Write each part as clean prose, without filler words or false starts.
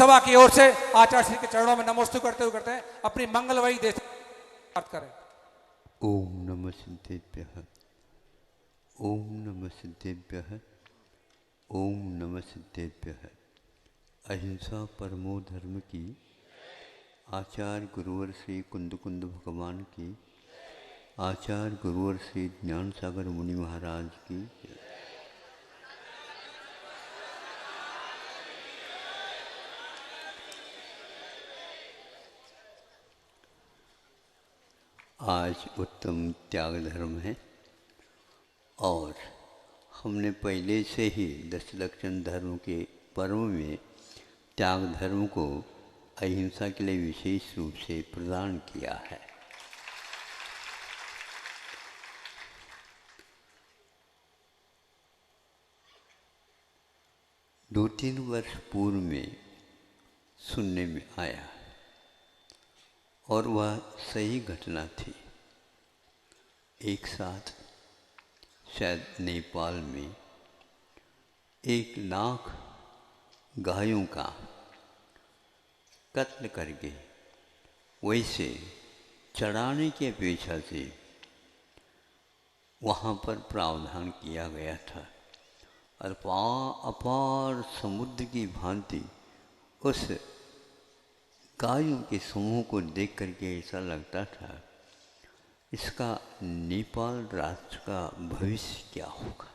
सभा की ओर से आचार्य श्री के चरणों में नमोस्तु करते हुए करते हैं अपनी मंगलमयी देश प्राप्त करें। ओम नमः सिद्धेभ्यः, ओम नमः सिद्धेभ्यः, ओम नमः सिद्धेभ्यः। अहिंसा परमो धर्म की, आचार्य गुरुवर श्री कुंद कुंद भगवान की, आचार्य गुरुवर श्री ज्ञान सागर मुनि महाराज की। आज उत्तम त्याग धर्म है और हमने पहले से ही दशलक्षण धर्म के पर्व में त्याग धर्म को अहिंसा के लिए विशेष रूप से प्रदान किया है। दो तीन वर्ष पूर्व में सुनने में आया और वह सही घटना थी। एक साथ शायद नेपाल में 1,00,000 गायों का कत्ल करके वैसे चढ़ाने की अपेक्षा से वहाँ पर प्रावधान किया गया था और अपार समुद्र की भांति उस गायों के समूह को देख करके ऐसा लगता था इसका नेपाल राष्ट्र का भविष्य क्या होगा।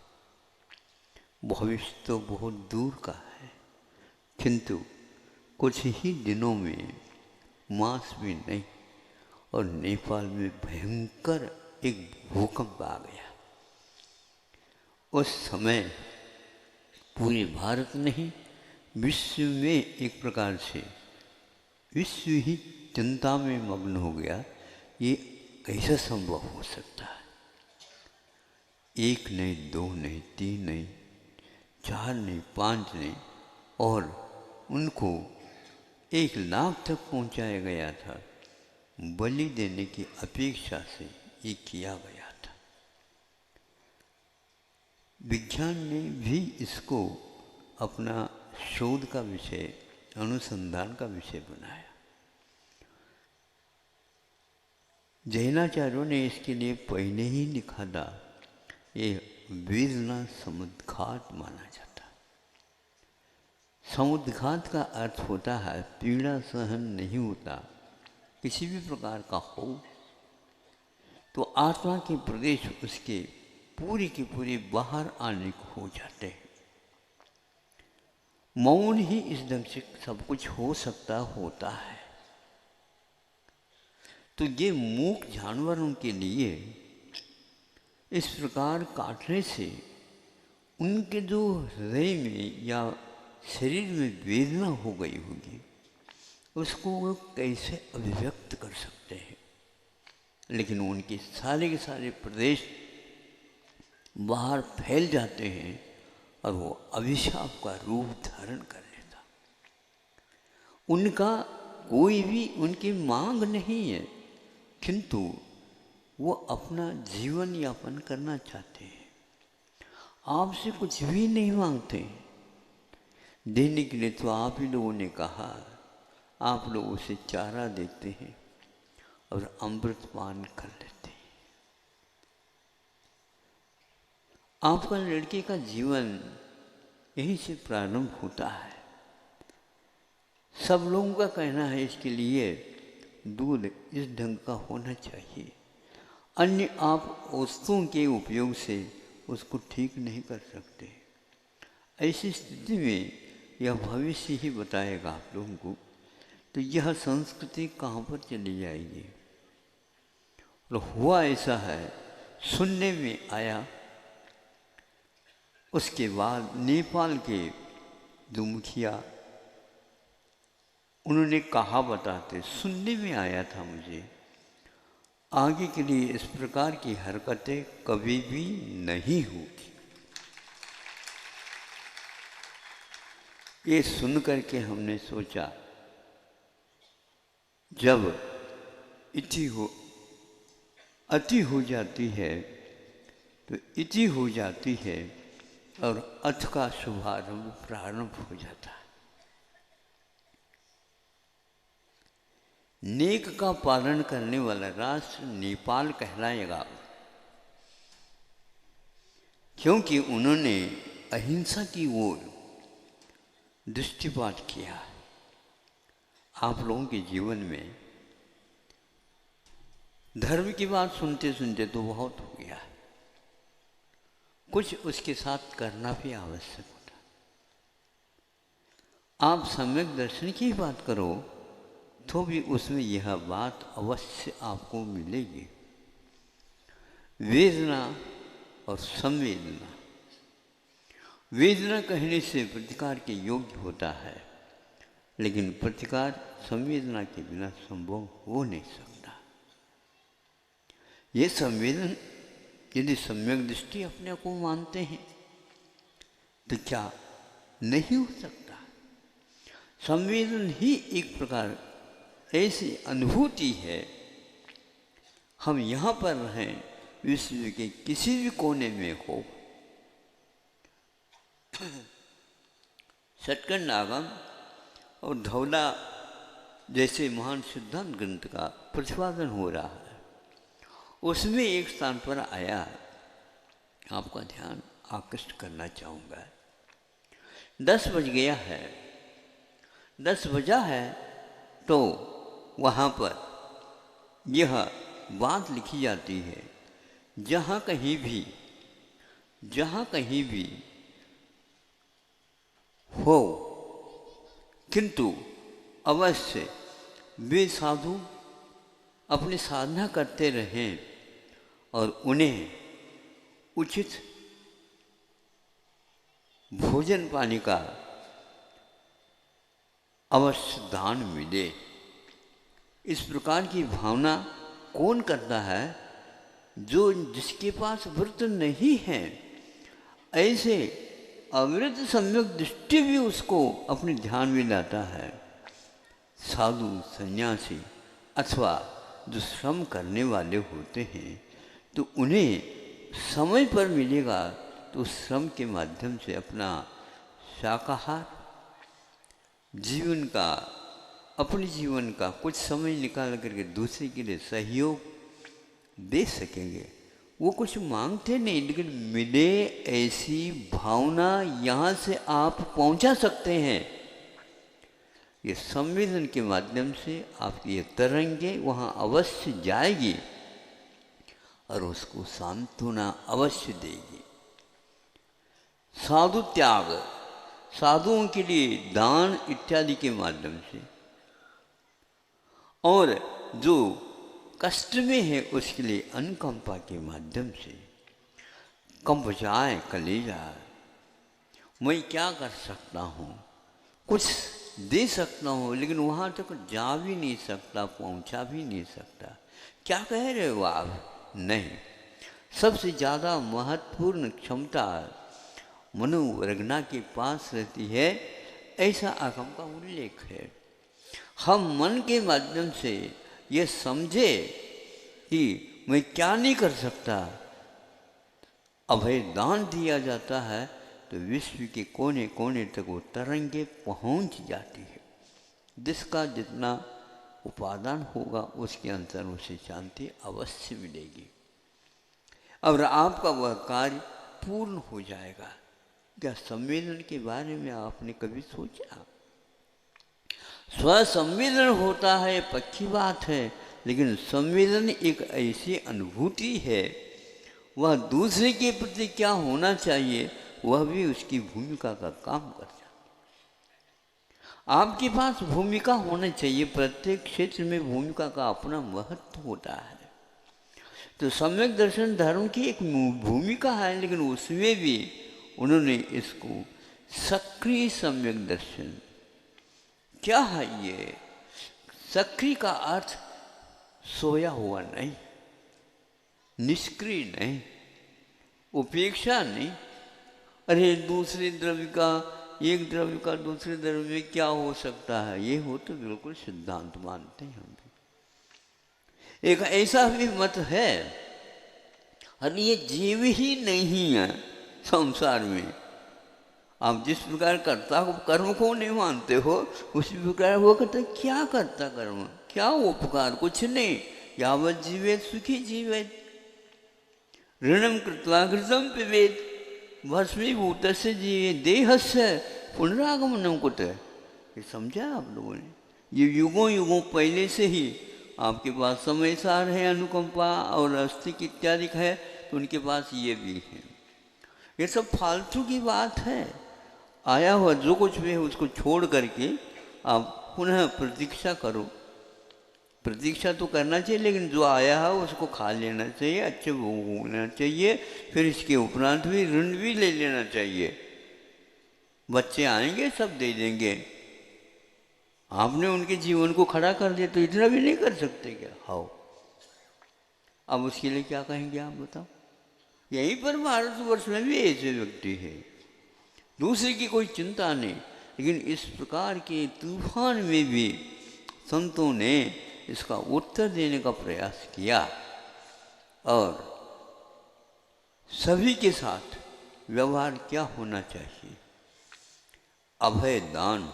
भविष्य तो बहुत दूर का है, किंतु कुछ ही दिनों में मास भी नहीं और नेपाल में भयंकर एक भूकंप आ गया। उस समय पूरे भारत नहीं, विश्व में एक प्रकार से विश्व ही चिंता में मग्न हो गया। ये कैसे संभव हो सकता है? एक नहीं, दो नहीं, तीन नहीं, चार नहीं, पांच नहीं, और उनको 1,00,000 तक पहुंचाया गया था। बलि देने की अपेक्षा से ये किया गया था। विज्ञान ने भी इसको अपना शोध का विषय, अनुसंधान का विषय बनाया। जैनाचार्यों ने इसके लिए पहले ही लिखा था, ये वेदना समुद्घात माना जाता। समुद्घात का अर्थ होता है पीड़ा सहन नहीं होता, किसी भी प्रकार का हो तो आत्मा के प्रदेश उसके पूरे के पूरे बाहर आने को हो जाते हैं। मौन ही इस ढंग से सब कुछ हो सकता होता है। तो ये मूक जानवरों के लिए इस प्रकार काटने से उनके जो हृदय में या शरीर में वेदना हो गई होगी उसको वो कैसे अभिव्यक्त कर सकते हैं। लेकिन उनके सारे के सारे प्रदेश बाहर फैल जाते हैं और वो अभिशाप का रूप धारण कर लेता। उनका कोई भी उनकी मांग नहीं है, किंतु वो अपना जीवन यापन करना चाहते हैं। आपसे कुछ भी नहीं मांगते। देने के लिए तो आप ही लोगों ने कहा, आप लोग उसे चारा देते हैं और अमृत पान कर लेते हैं। आपका लड़के का जीवन यहीं से प्रारंभ होता है। सब लोगों का कहना है इसके लिए दूध इस ढंग का होना चाहिए। अन्य आप वस्तुओं के उपयोग से उसको ठीक नहीं कर सकते। ऐसी स्थिति में यह भविष्य ही बताएगा आप लोगों को। तो यह संस्कृति कहाँ पर चली जाएगी? और हुआ ऐसा है, सुनने में आया। उसके बाद नेपाल के जो मुखिया, उन्होंने कहा, बताते सुनने में आया था मुझे, आगे के लिए इस प्रकार की हरकतें कभी भी नहीं होगी। ये सुन करके हमने सोचा, जब अति हो जाती है तो इति हो जाती है और अथ का शुभारंभ प्रारंभ हो जाता है। नेक का पालन करने वाला राष्ट्र नेपाल कहलाएगा, क्योंकि उन्होंने अहिंसा की ओर दृष्टिपात किया। आप लोगों के जीवन में धर्म की बात सुनते सुनते तो बहुत हो गया, कुछ उसके साथ करना भी आवश्यक होता। आप सम्यक दर्शन की बात करो तो भी उसमें यह बात अवश्य आपको मिलेगी। वेदना और संवेदना, वेदना कहने से प्रतिकार के योग्य होता है, लेकिन प्रतिकार संवेदना के बिना संभव हो नहीं सकता। ये संवेदन यदि सम्यक दृष्टि अपने को मानते हैं तो क्या नहीं हो सकता। संवेदन ही एक प्रकार ऐसी अनुभूति है, हम यहाँ पर रहें, विश्व के किसी भी कोने में हो, सटकंड आगम और धौला जैसे महान सिद्धांत ग्रंथ का प्रतिपादन हो रहा है, उसमें एक स्थान पर आया, आपका ध्यान आकृष्ट करना चाहूँगा। 10 बज गया है, 10 बजा है तो वहाँ पर यह बात लिखी जाती है, जहाँ कहीं भी हो, किंतु अवश्य वे साधु अपनी साधना करते रहें और उन्हें उचित भोजन पानी का अवश्य दान मिले। इस प्रकार की भावना कौन करता है? जिसके पास व्रत नहीं है, ऐसे अवृत सम्यक दृष्टि भी उसको अपने ध्यान में लाता है। साधु सन्यासी अथवा जो श्रम करने वाले होते हैं तो उन्हें समय पर मिलेगा तो श्रम के माध्यम से अपना शाकाहार अपने जीवन का कुछ समय निकाल करके दूसरे के लिए सहयोग दे सकेंगे। वो कुछ मांगते नहीं, लेकिन मिले ऐसी भावना यहाँ से आप पहुँचा सकते हैं। ये संवेदन के माध्यम से आपकी ये तरंगे वहाँ अवश्य जाएगी और उसको सांत्वना अवश्य देगी। साधु त्याग, साधुओं के लिए दान इत्यादि के माध्यम से, और जो कष्ट में है उसके लिए अनुकंपा के माध्यम से, कंप जाए कलेजा, मैं क्या कर सकता हूँ, कुछ दे सकता हूँ, लेकिन वहाँ तक जा भी नहीं सकता, पहुँचा भी नहीं सकता। क्या कह रहे हो आप? नहीं, सबसे ज़्यादा महत्वपूर्ण क्षमता मनोवरगना के पास रहती है, ऐसा आगम का उल्लेख है। हम मन के माध्यम से ये समझे कि मैं क्या नहीं कर सकता, अभय दान दिया जाता है तो विश्व के कोने कोने तक वो तरंगे पहुंच जाती है। जिसका जितना उपादान होगा उसके अनुसार उसे शांति अवश्य मिलेगी और आपका वह कार्य पूर्ण हो जाएगा। क्या संवेदन के बारे में आपने कभी सोचा? स्वसंवेदन होता है पक्की बात है, लेकिन संवेदन एक ऐसी अनुभूति है, वह दूसरे के प्रति क्या होना चाहिए वह भी उसकी भूमिका का काम करता है। आपके पास भूमिका होना चाहिए, प्रत्येक क्षेत्र में भूमिका का अपना महत्व होता है। तो सम्यक दर्शन धर्म की एक भूमिका है, लेकिन उसमें भी उन्होंने इसको सक्रिय सम्यक दर्शन, क्या है ये? सक्रिय का अर्थ सोया हुआ नहीं, निष्क्रिय नहीं, उपेक्षा नहीं। अरे दूसरे द्रव्य का, एक द्रव्य का दूसरे द्रव्य में क्या हो सकता है, ये हो तो बिल्कुल सिद्धांत मानते हैं हम भी। एक ऐसा भी मत है, अरे ये जीव ही नहीं है संसार में। आप जिस प्रकार कर्ता को कर्म को नहीं मानते हो, उसी प्रकार वो कहते क्या करता कर्म, क्या उपकार? कुछ नहीं। यावत जीवेत सुखी जीवेत, ऋणम कृत्वा घृतम पिबेत, भस्मीभूतस्य जीवे देहस्य पुनरागमनम कुतः। ये समझा आप लोगों ने? ये युगों युगों पहले से ही आपके पास समय सार है, अनुकंपा और अस्तिक इत्यादि है, तो उनके पास ये भी है। ये सब फालतू की बात है। आया हुआ जो कुछ भी है उसको छोड़ करके आप पुनः प्रतीक्षा करो। प्रतीक्षा तो करना चाहिए, लेकिन जो आया है उसको खा लेना चाहिए, अच्छे भोग होना चाहिए। फिर इसके उपरांत भी ऋण भी ले लेना चाहिए। बच्चे आएंगे सब दे देंगे। आपने उनके जीवन को खड़ा कर दिया तो इतना भी नहीं कर सकते क्या? हाँ, अब उसके लिए क्या कहेंगे आप बताओ? यहीं पर भारतवर्ष में भी ऐसे व्यक्ति है, दूसरे की कोई चिंता नहीं, लेकिन इस प्रकार के तूफान में भी संतों ने इसका उत्तर देने का प्रयास किया और सभी के साथ व्यवहार क्या होना चाहिए। अभय दान,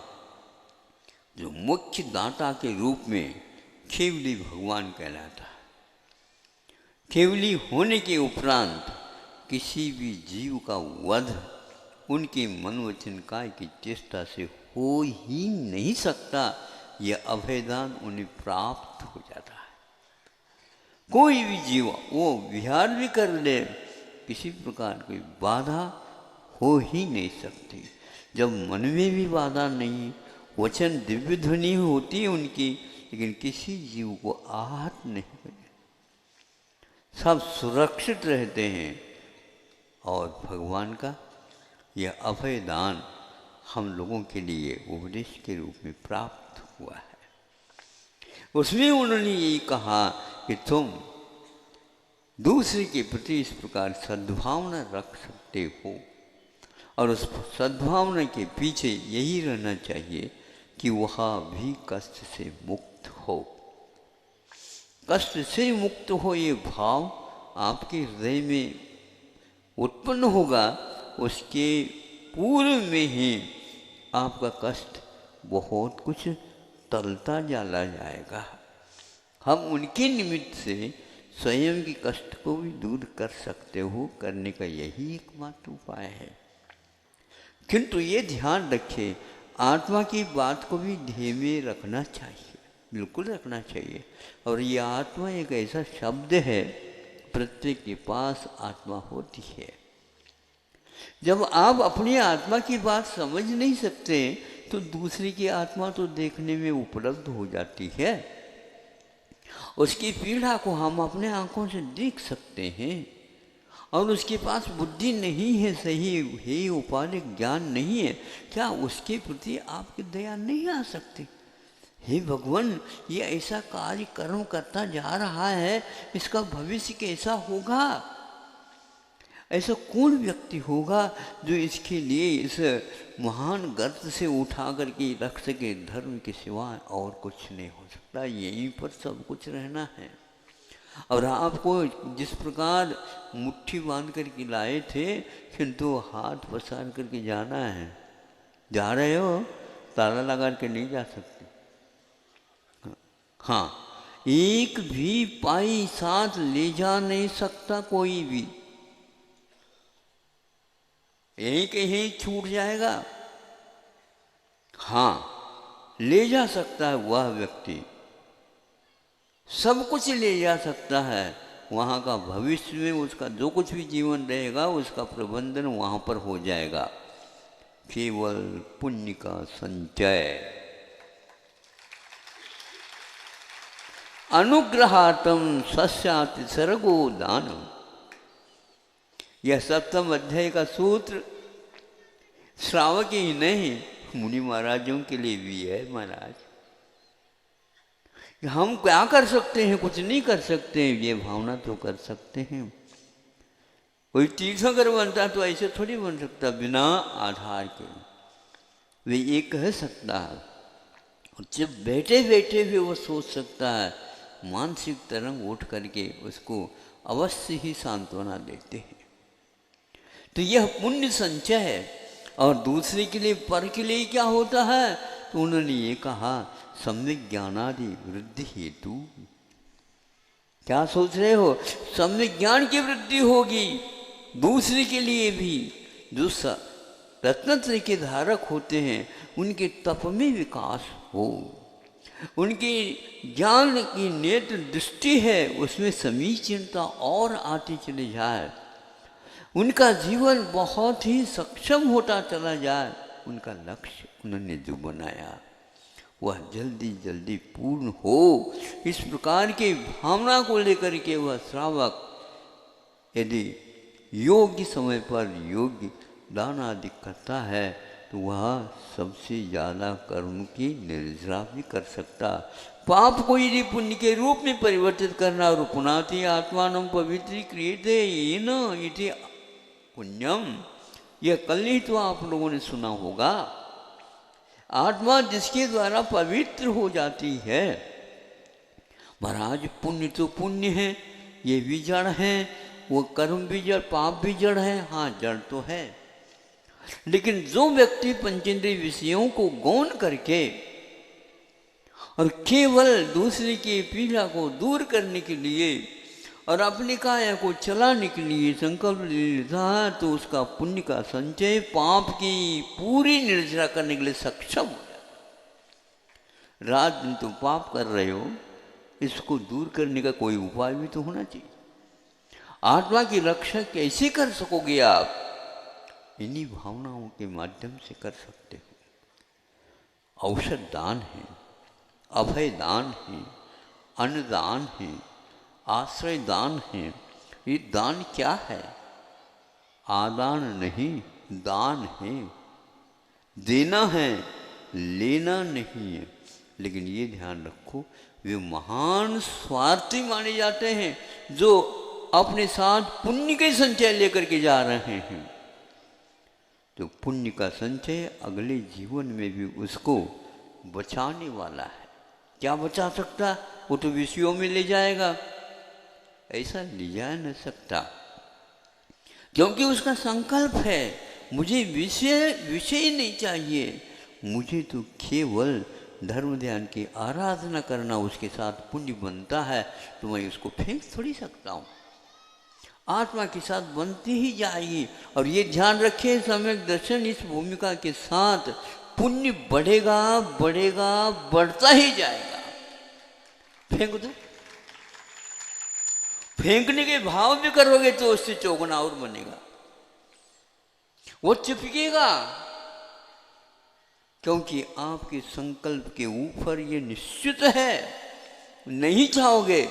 जो मुख्य दाता के रूप में केवली भगवान कहलाता है। केवली होने के उपरांत किसी भी जीव का वध उनके मन वचन काय की चेष्टा से हो ही नहीं सकता। यह अभयदान उन्हें प्राप्त हो जाता है। कोई भी जीव वो विहार भी कर ले, किसी प्रकार की बाधा हो ही नहीं सकती। जब मन में भी बाधा नहीं, वचन दिव्य ध्वनि होती है उनकी, लेकिन किसी जीव को आहत नहीं करे, सब सुरक्षित रहते हैं। और भगवान का यह अभय दान हम लोगों के लिए उपदेश के रूप में प्राप्त हुआ है। उसमें उन्होंने यही कहा कि तुम दूसरे के प्रति इस प्रकार सद्भावना रख सकते हो, और उस सद्भावना के पीछे यही रहना चाहिए कि वह भी कष्ट से मुक्त हो। कष्ट से मुक्त हो ये भाव आपके हृदय में उत्पन्न होगा, उसके पूर्व में ही आपका कष्ट बहुत कुछ टलता चला जाएगा। हम उनके निमित्त से स्वयं के कष्ट को भी दूर कर सकते हो, करने का यही एकमात्र उपाय है। किंतु ये ध्यान रखें, आत्मा की बात को भी ध्येय में रखना चाहिए, बिल्कुल रखना चाहिए। और ये आत्मा एक ऐसा शब्द है, प्रत्येक के पास आत्मा होती है। जब आप अपनी आत्मा की बात समझ नहीं सकते तो दूसरे की आत्मा तो देखने में उपलब्ध हो जाती है। उसकी पीड़ा को हम अपने आंखों से देख सकते हैं, और उसके पास बुद्धि नहीं है, सही है उपाधिक ज्ञान नहीं है, क्या उसके प्रति आपकी दया नहीं आ सकती? हे भगवान, ये ऐसा कार्य कर्म करता जा रहा है, इसका भविष्य कैसा होगा? ऐसा कौन व्यक्ति होगा जो इसके लिए इस महान गर्त से उठा करके रख सके? धर्म के सिवाय और कुछ नहीं हो सकता, यहीं पर सब कुछ रहना है। और आपको जिस प्रकार मुट्ठी बांध करके लाए थे, किंतु हाथ पसार करके जाना है। जा रहे हो, ताला लगा के नहीं जा सकते। हाँ, एक भी पाई साथ ले जा नहीं सकता कोई भी, एक ही छूट जाएगा। हाँ, ले जा सकता है वह व्यक्ति, सब कुछ ले जा सकता है। वहाँ का भविष्य में उसका जो कुछ भी जीवन रहेगा, उसका प्रबंधन वहाँ पर हो जाएगा। केवल पुण्य का संचय। अनुग्रहातम सस्याति सर्गो दानम, यह 7वें अध्याय का सूत्र श्रावक ही नहीं, मुनि महाराजों के लिए भी है। महाराज, हम क्या कर सकते हैं? कुछ नहीं कर सकते, ये भावना तो कर सकते हैं। कोई तीर्थंकर बनता तो ऐसे थोड़ी बन सकता बिना आधार के। वे ये कह सकता है, और जब बैठे बैठे भी वो सोच सकता है, मानसिक तरंग उठ करके उसको अवश्य ही सांत्वना देते हैं। तो यह पुण्य संचय है। और दूसरे के लिए, पर के लिए क्या होता है? तो उन्होंने ये कहा सम्यक ज्ञानादि वृद्धि हेतु। क्या सोच रहे हो? सम्यक ज्ञान की वृद्धि होगी दूसरे के लिए भी। जो रत्नत्रय के धारक होते हैं उनके तप में विकास हो, उनके ज्ञान की नेत्र दृष्टि है उसमें समीचीनता और आती चली जाए, उनका जीवन बहुत ही सक्षम होता चला जाए। उनका लक्ष्य उन्होंने जो बनाया वह जल्दी जल्दी पूर्ण हो, इस प्रकार की भावना को लेकर के वह श्रावक यदि योग्य समय पर योग्य दान आदि करता है तो वह सबसे ज़्यादा कर्म की निर्जरा भी कर सकता। पाप को यदि पुण्य के रूप में परिवर्तित करना, और पुनाति आत्मानं पवित्रीक्रियते येन इति पुण्यम, यह कल ही तो आप लोगों ने सुना होगा। आत्मा जिसके द्वारा पवित्र हो जाती है, महाराज पुण्य तो पुण्य है, ये भी जड़ है, वो कर्म भी जड़, पाप भी जड़ है। हाँ जड़ तो है, लेकिन जो व्यक्ति पंचेंद्रिय विषयों को गौण करके और केवल दूसरे की पीड़ा को दूर करने के लिए और अपनी काया को चलाने के लिए संकल्प लेता है, तो उसका पुण्य का संचय पाप की पूरी निर्जरा करने के लिए सक्षम हो जाता। रात दिन तो पाप कर रहे हो, इसको दूर करने का कोई उपाय भी तो होना चाहिए। आत्मा की रक्षा कैसे कर सकोगे आप? इन्हीं भावनाओं के माध्यम से कर सकते हो। औषध दान है, अभय दान है, अन्नदान है, आश्रय दान है। ये दान क्या है? आदान नहीं, दान है। देना है, लेना नहीं है। लेकिन ये ध्यान रखो, वे महान स्वार्थी माने जाते हैं जो अपने साथ पुण्य के संचय लेकर के जा रहे हैं। तो पुण्य का संचय अगले जीवन में भी उसको बचाने वाला है। क्या बचा सकता? वो तो विषयों में ले जाएगा, ऐसा ले जा न सकता, क्योंकि उसका संकल्प है मुझे विषय नहीं चाहिए, मुझे तो केवल धर्म ध्यान की आराधना करना उसके साथ पुण्य बनता है, तो मैं उसको फेंक थोड़ी सकता हूँ। आत्मा के साथ बनती ही जाएगी। और ये ध्यान रखें, सम्यक दर्शन इस भूमिका के साथ पुण्य बढ़ेगा बढ़ेगा बढ़ता ही जाएगा। फेंक दो, फेंकने के भाव भी करोगे तो उससे चौगुना और बनेगा, वो चिपकेगा, क्योंकि आपके संकल्प के ऊपर ये निश्चित है। नहीं चाहोगे,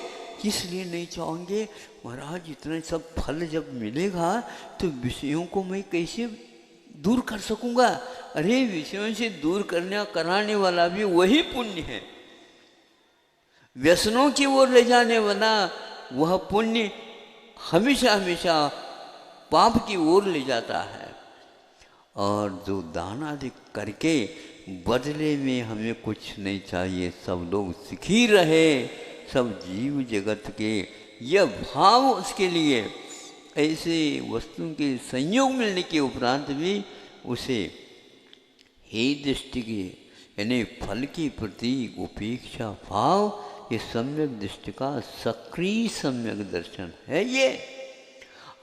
किस लिए नहीं चाहोगे? महाराज इतना सब फल जब मिलेगा तो विषयों को मैं कैसे दूर कर सकूंगा? अरे विषयों से दूर कराने वाला भी वही पुण्य है। व्यसनों की ओर ले जाने वाला वह पुण्य हमेशा हमेशा पाप की ओर ले जाता है। और जो दान आदि करके बदले में हमें कुछ नहीं चाहिए, सब लोग सुख ही रहे, सब जीव जगत के यह भाव उसके लिए, ऐसे वस्तुओं के संयोग मिलने के उपरांत भी उसे हे दृष्टि के यानी फल के प्रति उपेक्षा भाव, ये सम्यक दृष्टि का सक्रिय सम्यक दर्शन है। ये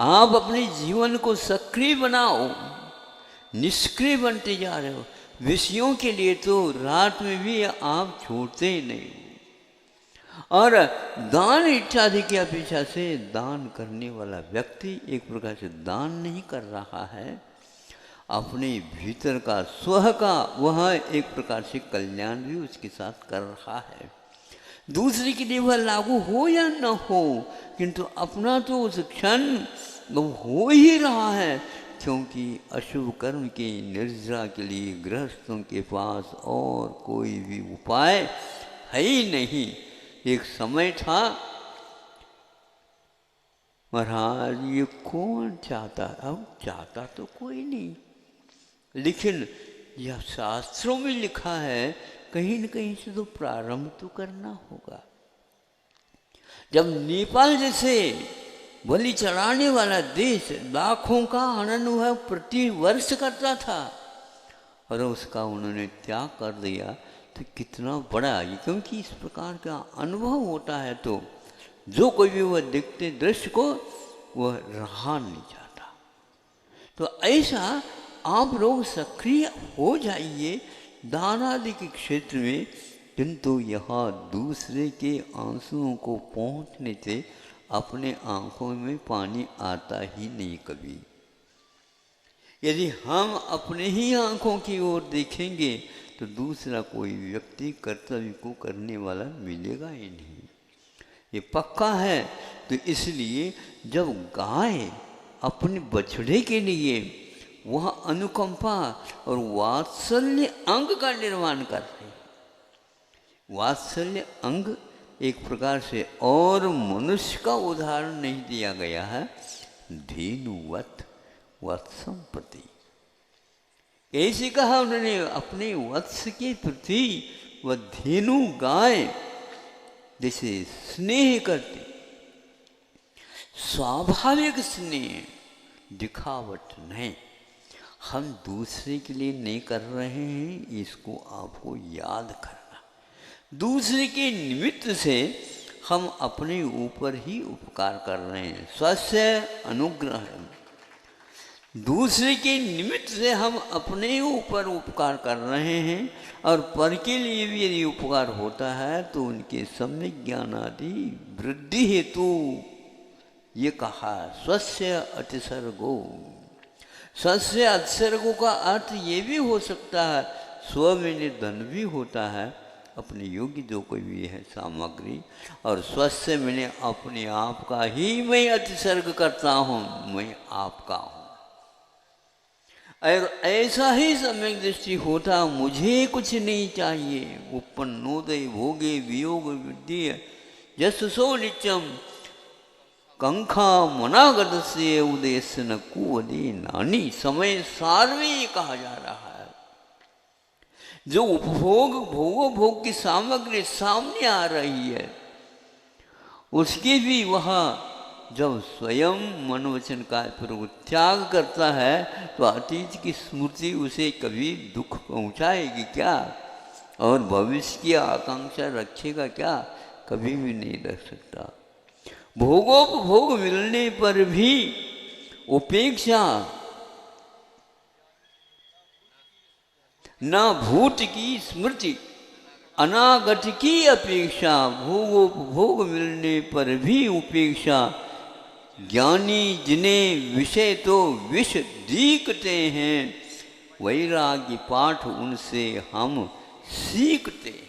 आप अपने जीवन को सक्रिय बनाओ, निष्क्रिय बनते जा रहे हो। विषयों के लिए तो रात में भी आप छोड़ते ही नहीं। और दान इत्यादि की अपेक्षा से दान करने वाला व्यक्ति एक प्रकार से दान नहीं कर रहा है, अपने भीतर का स्व का वह एक प्रकार से कल्याण भी उसके साथ कर रहा है। दूसरे के लिए वह लागू हो या न हो, किंतु अपना तो उस क्षण वो हो ही रहा है, क्योंकि अशुभ कर्म की निर्जरा के लिए गृहस्थों के पास और कोई भी उपाय है ही नहीं। एक समय था, महाराज ये कौन चाहता? अब चाहता तो कोई नहीं, लेकिन यह शास्त्रों में लिखा है कहीं न कहीं से तो प्रारंभ तो करना होगा। जब नेपाल जैसे बलि चढ़ाने वाला देश लाखों का हनन वह प्रति वर्ष करता था, और उसका उन्होंने त्याग कर दिया, तो कितना बड़ा ये, क्योंकि इस प्रकार का अनुभव होता है तो जो कोई भी वह देखते दृश्य को वह रहा नहीं जाता। तो ऐसा आप लोग सक्रिय हो जाइए दान आदि के क्षेत्र में, किंतु यहाँ दूसरे के आंसुओं को पहुँचने से अपने आंखों में पानी आता ही नहीं कभी। यदि हम अपने ही आंखों की ओर देखेंगे तो दूसरा कोई व्यक्ति कर्तव्य को करने वाला मिलेगा ही नहीं, ये पक्का है। तो इसलिए जब गाय अपने बछड़े के लिए वह अनुकंपा और वात्सल्य अंग का निर्माण कर रही है, वात्सल्य अंग एक प्रकार से और मनुष्य का उदाहरण नहीं दिया गया है, धेनुवत वत्संपति ऐसे कहा उन्होंने अपने वत्स के प्रति। वह धेनु गाय जैसे स्नेह करती, स्वाभाविक स्नेह, दिखावट नहीं, हम दूसरे के लिए नहीं कर रहे हैं, इसको आपको याद करना। दूसरे के निमित्त से हम अपने ऊपर ही उपकार कर रहे हैं, स्वस्य अनुग्रह। दूसरे के निमित्त से हम अपने ऊपर उपकार कर रहे हैं, और पर के लिए भी यदि उपकार होता है तो उनके सम्यक ज्ञान आदि वृद्धि हेतु ये कहा स्वस्य अतिसर्गो। स्वस्य अतिसर्गो का अर्थ ये भी हो सकता है स्व में निधन भी होता है, अपने योग्य जो कोई भी है सामग्री, और स्वस्य मैंने अपने आप का ही मैं अतिसर्ग करता हूँ, मैं आपका हूँ। और ऐसा ही सम्यक दृष्टि होता, मुझे कुछ नहीं चाहिए। उपन्नोदय भोगे वियोग वृद्धि यशसो नित्यम कंखा मनागत से उदेश्य न कुवदे नानी। समय सार में ये कहा जा रहा है, जो उपभोग भोग की सामग्री सामने आ रही है, उसके भी वह जब स्वयं मन वचन का त्याग करता है तो अतीत की स्मृति उसे कभी दुख पहुंचाएगी क्या, और भविष्य की आकांक्षा रखेगा क्या, कभी भी नहीं रख सकता। भोगोपभोग मिलने पर भी उपेक्षा, न भूत की स्मृति अनागत की अपेक्षा, भोगोपभोग मिलने पर भी उपेक्षा। ज्ञानी जिन्हें विषय तो विष दीखते हैं, वैराग्य पाठ उनसे हम सीखते हैं।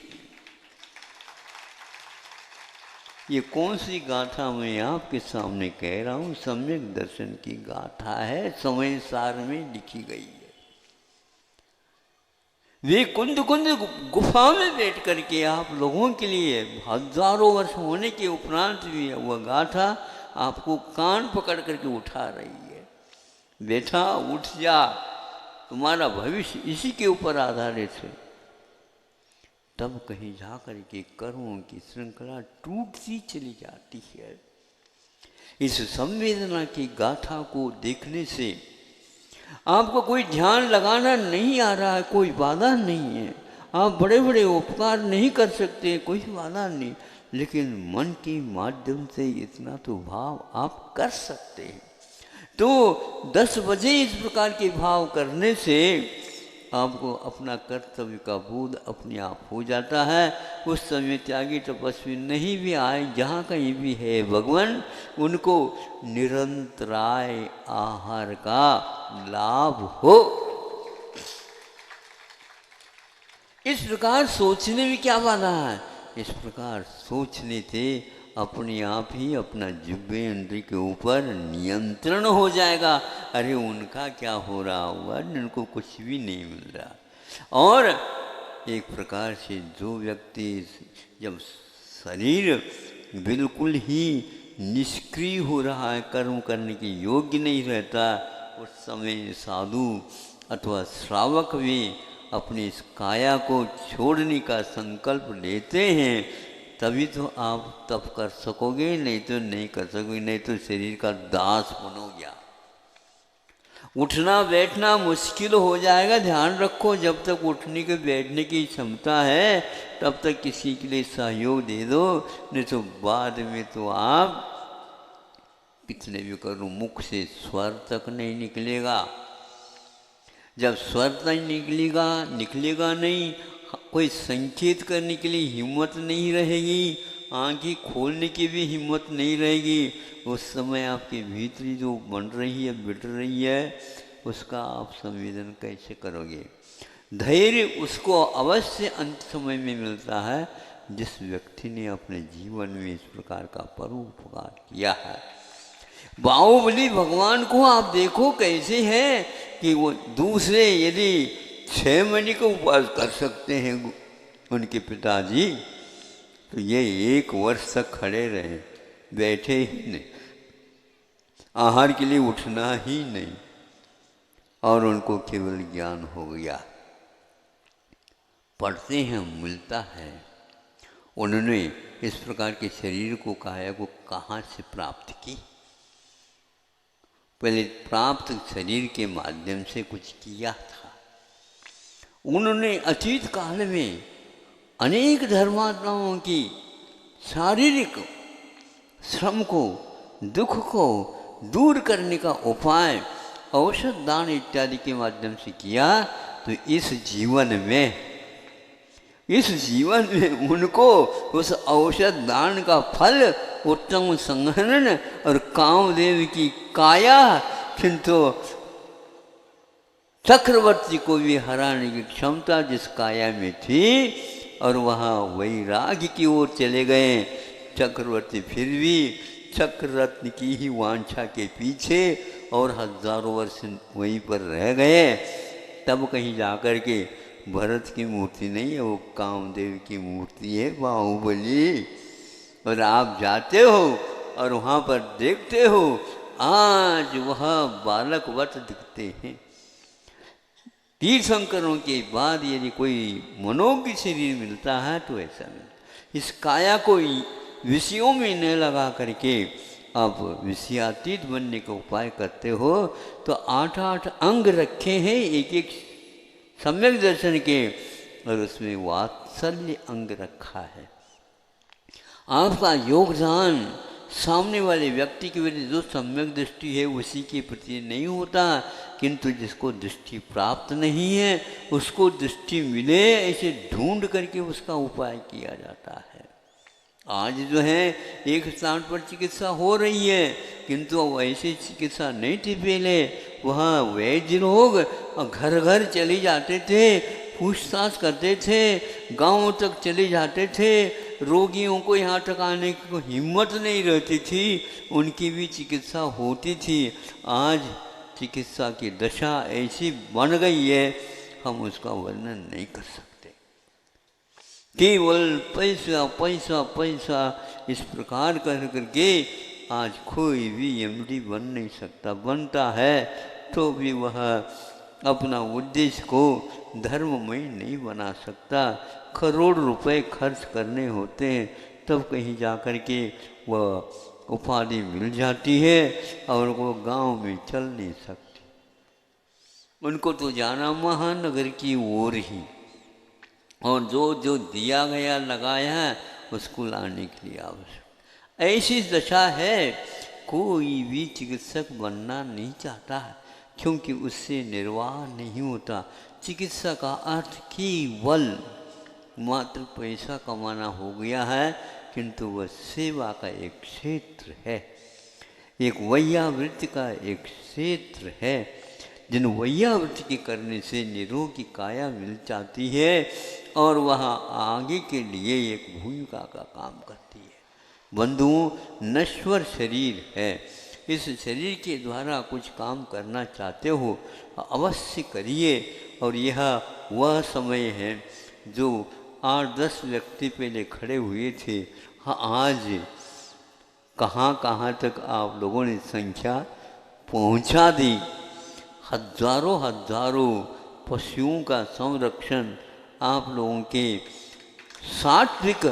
ये कौन सी गाथा मैं आपके सामने कह रहा हूँ, सम्यक दर्शन की गाथा है, समय सार में लिखी गई है। वे कुंद गुफा में बैठ करके आप लोगों के लिए हजारों वर्ष होने के उपरांत भी वह गाथा आपको कान पकड़ करके उठा रही है। बेटा उठ जा, तुम्हारा भविष्य इसी के ऊपर आधारित है। तब कहीं जा करके कर्मों की श्रृंखला टूटती चली जाती है। इस संवेदना की गाथा को देखने से आपको कोई ध्यान लगाना नहीं आ रहा है, कोई बाधा नहीं है। आप बड़े बड़े उपकार नहीं कर सकते, कोई बाधा नहीं, लेकिन मन के माध्यम से इतना तो भाव आप कर सकते हैं। तो 10 बजे इस प्रकार के भाव करने से आपको अपना कर्तव्य का बोध अपने आप हो जाता है। उस समय त्यागी तपस्वी नहीं भी आए, जहाँ कहीं भी है भगवान, उनको निरंतराय आहार का लाभ हो। इस प्रकार सोचने में क्या बाधा है? इस प्रकार सोचने से अपने आप ही अपना जिह्वे इंद्रिय के ऊपर नियंत्रण हो जाएगा। अरे उनका क्या हो रहा हुआ, उनको कुछ भी नहीं मिल रहा। और एक प्रकार से जो व्यक्ति जब शरीर बिल्कुल ही निष्क्रिय हो रहा है, कर्म करने के योग्य नहीं रहता, उस समय साधु अथवा श्रावक भी अपनी इस काया को छोड़ने का संकल्प लेते हैं, तभी तो आप तप कर सकोगे, नहीं तो नहीं कर सकोगे, नहीं तो शरीर का दास बनोगे। उठना बैठना मुश्किल हो जाएगा। ध्यान रखो, जब तक उठने के बैठने की क्षमता है तब तक किसी के लिए सहयोग दे दो, नहीं तो बाद में तो आप कितने भी करो मुख से स्वर तक नहीं निकलेगा। जब स्वर तक निकलेगा नहीं, कोई संकेत करने के लिए हिम्मत नहीं रहेगी, आंखें खोलने की भी हिम्मत नहीं रहेगी, उस समय आपके भीतरी जो बन रही है, बिट रही है, उसका आप संवेदन कैसे करोगे? धैर्य उसको अवश्य अंत समय में मिलता है जिस व्यक्ति ने अपने जीवन में इस प्रकार का परोपकार किया है। बाहुबली भगवान को आप देखो कैसे हैं कि वो दूसरे यदि 6 महीने का उपवास कर सकते हैं उनके पिताजी, तो ये 1 वर्ष तक खड़े रहे, बैठे ही नहीं, आहार के लिए उठना ही नहीं, और उनको केवल ज्ञान हो गया। पढ़ते हैं, मिलता है। उन्होंने इस प्रकार के शरीर को, काया को कहाँ से प्राप्त की? पहले प्राप्त शरीर के माध्यम से कुछ किया था। उन्होंने अतीत काल में अनेक धर्मात्माओं की शारीरिक श्रम को, दुख को दूर करने का उपाय औषध दान इत्यादि के माध्यम से किया। तो इस जीवन में उनको उस औषध दान का फल उत्तम संहनन और कामदेव की काया, किंतु चक्रवर्ती को भी हराने की क्षमता जिस काया में थी, और वहाँ वैराग्य की ओर चले गए। चक्रवर्ती फिर भी चक्ररत्न की ही वांछा के पीछे और हजारों वर्ष वहीं पर रह गए। तब कहीं जाकर के भरत की मूर्ति नहीं है, वो कामदेव की मूर्ति है, बाहुबली। और आप जाते हो और वहाँ पर देखते हो आज वह बालकवत दिखते हैं। तीर्थंकरों के बाद यदि कोई मनोज्ञ शरीर मिलता है तो ऐसा मिलता। इस काया को विषयों में न लगा करके आप विषयातीत बनने का उपाय करते हो, तो 8 अंग रखे हैं एक एक सम्यक दर्शन के, और उसमें वात्सल्य अंग रखा है। आपका योगदान सामने वाले व्यक्ति के प्रति जो सम्यक दृष्टि है उसी के प्रति नहीं होता, किंतु जिसको दृष्टि प्राप्त नहीं है उसको दृष्टि मिले ऐसे ढूंढ करके उसका उपाय किया जाता है। आज जो है एक स्थान पर चिकित्सा हो रही है, किंतु ऐसी चिकित्सा नहीं थी पहले। वहाँ वैद्य लोग घर घर चले जाते थे, पूछताछ करते थे, गांवों तक चले जाते थे, रोगियों को यहाँ तक आने की हिम्मत नहीं रहती थी, उनकी भी चिकित्सा होती थी। आज चिकित्सा की दशा ऐसी बन गई है, हम उसका वर्णन नहीं कर सकते। केवल पैसा पैसा पैसा इस प्रकार कर करके आज कोई भी एमडी बन नहीं सकता। बनता है तो भी वह अपना उद्देश्य को धर्ममय नहीं बना सकता। करोड़ रुपए खर्च करने होते हैं तब कहीं जाकर के वह उपाधि मिल जाती है, और वो गांव में चल नहीं सकती। उनको तो जाना महानगर की ओर ही, और जो जो दिया गया लगाया है उसको लाने के लिए आवश्यक। ऐसी दशा है, कोई भी चिकित्सक बनना नहीं चाहता है, क्योंकि उससे निर्वाह नहीं होता। चिकित्सा का अर्थ केवल मात्र पैसा कमाना हो गया है, किंतु वह सेवा का एक क्षेत्र है, एक वैयावृत्ति का एक क्षेत्र है। जिन वैयावृत्ति के करने से निरोगी काया मिल जाती है और वहाँ आगे के लिए एक भूमिका का काम करती है। बंधुओं, नश्वर शरीर है, इस शरीर के द्वारा कुछ काम करना चाहते हो अवश्य करिए। और यह वह समय है जो 8-10 व्यक्ति पहले खड़े हुए थे, हाँ आज कहाँ कहाँ तक आप लोगों ने संख्या पहुँचा दी। हजारों पशुओं का संरक्षण आप लोगों के सात्विक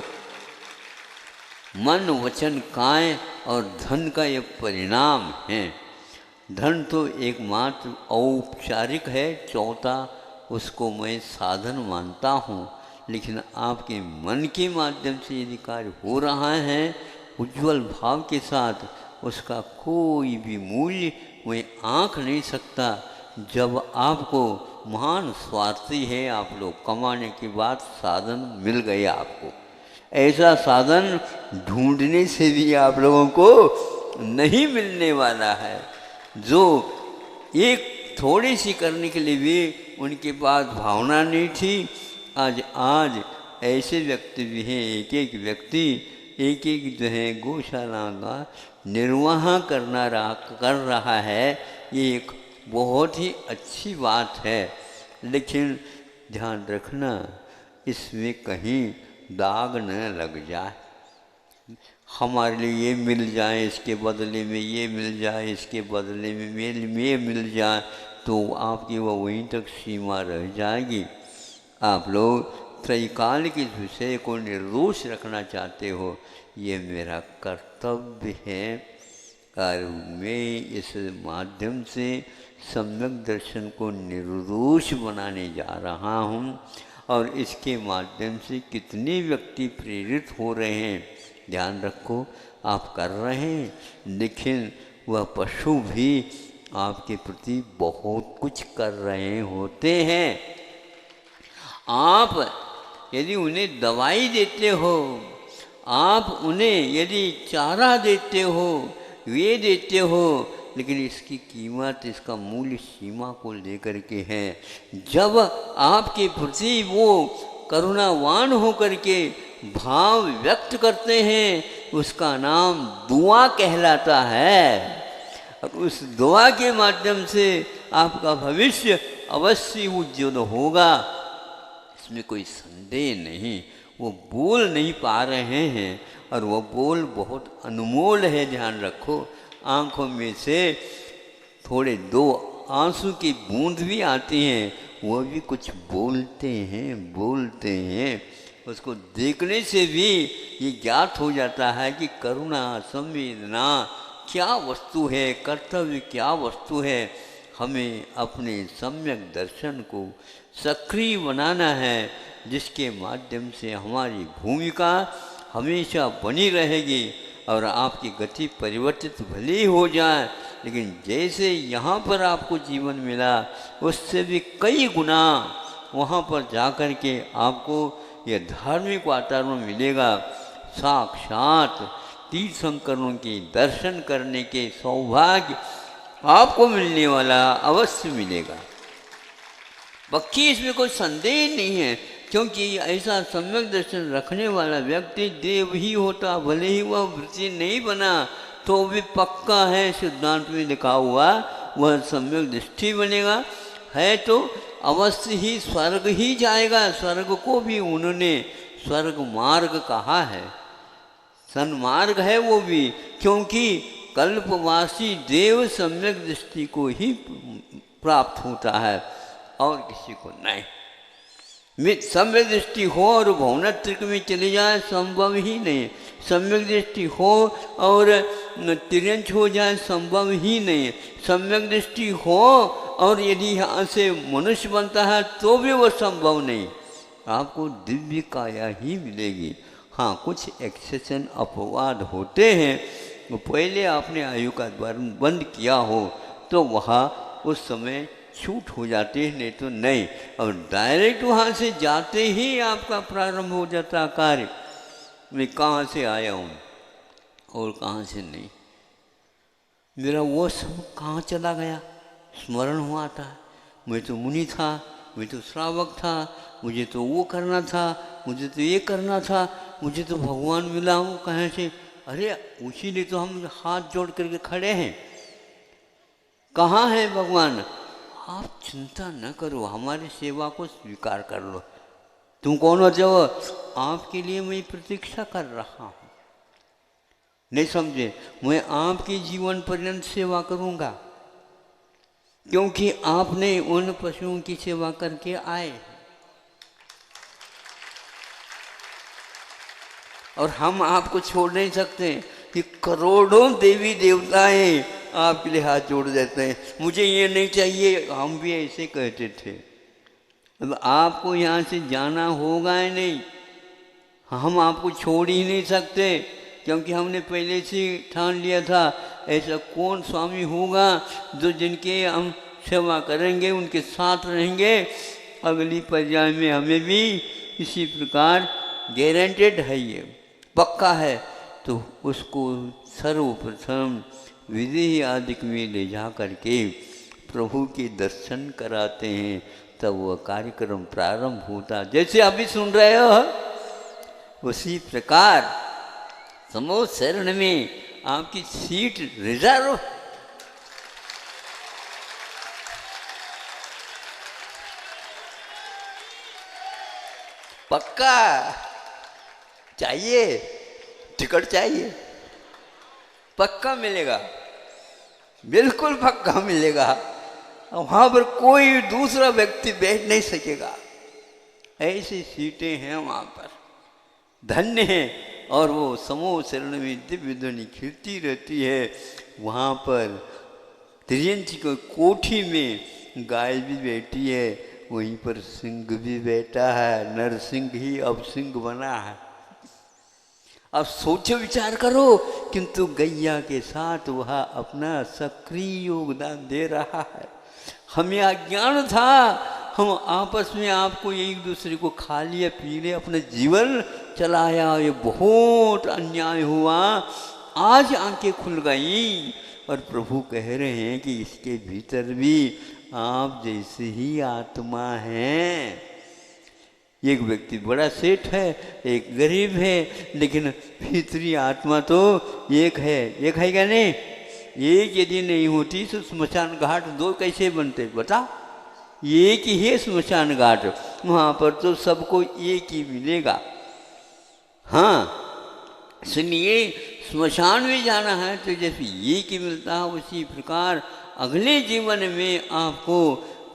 मन वचन काय और धन का ये परिणाम है। धन तो एकमात्र औपचारिक है, चौथा उसको मैं साधन मानता हूँ, लेकिन आपके मन के माध्यम से यदि कार्य हो रहा है उज्जवल भाव के साथ, उसका कोई भी मूल्य मैं आँक नहीं सकता। जब आपको महान स्वार्थी है आप लोग, कमाने के बाद साधन मिल गए आपको, ऐसा साधन ढूंढने से भी आप लोगों को नहीं मिलने वाला है। जो एक थोड़ी सी करने के लिए भी उनके पास भावना नहीं थी, आज ऐसे व्यक्ति भी हैं, एक एक व्यक्ति एक जो है गौशाला का निर्वाह कर रहा है। ये एक बहुत ही अच्छी बात है, लेकिन ध्यान रखना इसमें कहीं दाग न लग जाए। हमारे लिए ये मिल जाए, इसके बदले में ये मिल जाए, इसके बदले में ये मिल जाए, तो आपकी वो वहीं तक सीमा रह जाएगी। आप लोग त्रैकाल के विषय को निर्दोष रखना चाहते हो, ये मेरा कर्तव्य है और मैं इस माध्यम से सम्यक दर्शन को निर्दोष बनाने जा रहा हूँ। और इसके माध्यम से कितने व्यक्ति प्रेरित हो रहे हैं, ध्यान रखो। आप कर रहे हैं, लेकिन वह पशु भी आपके प्रति बहुत कुछ कर रहे होते हैं। आप यदि उन्हें दवाई देते हो, आप उन्हें यदि चारा देते हो, वे देते हो, लेकिन इसकी कीमत, इसका मूल्य सीमा को लेकर के है। जब आपके प्रति वो करुणावान होकर के भाव व्यक्त करते हैं, उसका नाम दुआ कहलाता है। और उस दुआ के माध्यम से आपका भविष्य अवश्य उज्ज्वल होगा, इसमें कोई संदेह नहीं। वो बोल नहीं पा रहे हैं और वो बोल बहुत अनमोल है, ध्यान रखो। आँखों में से थोड़े दो आंसू की बूंद भी आती हैं, वो भी कुछ बोलते हैं। उसको देखने से भी ये ज्ञात हो जाता है कि करुणा, संवेदना क्या वस्तु है, कर्तव्य क्या वस्तु है। हमें अपने सम्यक दर्शन को सक्रिय बनाना है, जिसके माध्यम से हमारी भूमिका हमेशा बनी रहेगी और आपकी गति परिवर्तित भले ही हो जाए, लेकिन जैसे यहाँ पर आपको जीवन मिला उससे भी कई गुना वहाँ पर जाकर के आपको यह धार्मिक वातावरण मिलेगा। साक्षात तीर्थंकरों के दर्शन करने के सौभाग्य आपको मिलने वाला, अवश्य मिलेगा। बाकी इसमें कोई संदेह नहीं है, क्योंकि ऐसा सम्यक दर्शन रखने वाला व्यक्ति देव ही होता, भले ही वह वृत्ति नहीं बना तो भी पक्का है, सिद्धांत में लिखा हुआ वह सम्यक दृष्टि बनेगा, है तो अवश्य ही स्वर्ग ही जाएगा। स्वर्ग को भी उन्होंने स्वर्ग मार्ग कहा है, सन्मार्ग है वो भी, क्योंकि कल्पवासी देव सम्यक दृष्टि को ही प्राप्त होता है और किसी को नहीं। सम्यक दृष्टि हो और भौनत्रिक में चले जाए संभव ही नहीं। सम्यक दृष्टि हो और तिरंच हो जाए संभव ही नहीं। सम्यक दृष्टि हो और यदि यहाँ से मनुष्य बनता है तो भी वो संभव नहीं। आपको दिव्य काया ही मिलेगी। हाँ, कुछ एक्सेशन अपवाद होते हैं, वो पहले आपने आयु का द्वार बंद किया हो तो वहाँ उस समय छूट हो जाती है, नहीं तो नहीं। और डायरेक्ट वहाँ से जाते ही आपका प्रारंभ हो जाता कार्य, मैं कहाँ से आया हूँ और कहाँ से नहीं, मेरा वो सब कहाँ चला गया, स्मरण हुआ था। मैं तो मुनि था, मैं तो श्रावक था, मुझे तो वो करना था, मुझे तो ये करना था, मुझे तो भगवान मिला हूँ कहाँ से। अरे उसी लिए तो हम हाथ जोड़ करके खड़े हैं। कहाँ है भगवान? आप चिंता न करो, हमारी सेवा को स्वीकार कर लो। तुम कौन होते हो? आपके लिए मैं प्रतीक्षा कर रहा हूँ। नहीं समझे? मैं आपकी जीवन पर्यंत सेवा करूँगा, क्योंकि आपने उन पशुओं की सेवा करके आए और हम आपको छोड़ नहीं सकते कि करोड़ों देवी देवताएं आपके लिए हाथ जोड़ देते हैं, मुझे ये नहीं चाहिए। हम भी ऐसे कहते थे। अब आपको यहाँ से जाना होगा ही नहीं, हम आपको छोड़ ही नहीं सकते, क्योंकि हमने पहले से ठान लिया था ऐसा कौन स्वामी होगा जो जिनके हम सेवा करेंगे उनके साथ रहेंगे, अगली पर्याय में हमें भी इसी प्रकार गारंटेड है, ये पक्का है। तो उसको सर्वप्रथम विधि आदि में ले जा करके प्रभु के दर्शन कराते हैं, तब वह कार्यक्रम प्रारंभ होता। जैसे अभी सुन रहे हो उसी प्रकार समूह शरण में आपकी सीट रिजर्व। पक्का चाहिए, टिकट चाहिए, पक्का मिलेगा, बिल्कुल पक्का मिलेगा। वहाँ पर कोई दूसरा व्यक्ति बैठ नहीं सकेगा, ऐसी सीटें हैं वहाँ पर, धन्य है। और वो समूह शरण में दिव्य ध्वनि खिलती रहती है। वहाँ पर त्रियंची को कोठी में गाय भी बैठी है, वहीं पर सिंह भी बैठा है, नरसिंह ही अब सिंह बना है। अब सोचो विचार करो, किंतु गैया के साथ वह अपना सक्रिय योगदान दे रहा है। हमें अज्ञान था, हम आपस में आपको एक दूसरे को खा लिया पी लिया, अपना जीवन चलाया, ये बहुत अन्याय हुआ। आज आंखें खुल गई और प्रभु कह रहे हैं कि इसके भीतर भी आप जैसे ही आत्मा हैं। एक व्यक्ति बड़ा सेठ है, एक गरीब है, लेकिन भीतरी आत्मा तो एक है। एक है क्या नहीं? एक यदि नहीं होती तो स्मशान घाट दो कैसे बनते बता? एक ही है स्मशान घाट, वहाँ पर तो सबको एक ही मिलेगा। हाँ, सुनिए, स्मशान में जाना है तो जैसे एक ही मिलता है, उसी प्रकार अगले जीवन में आपको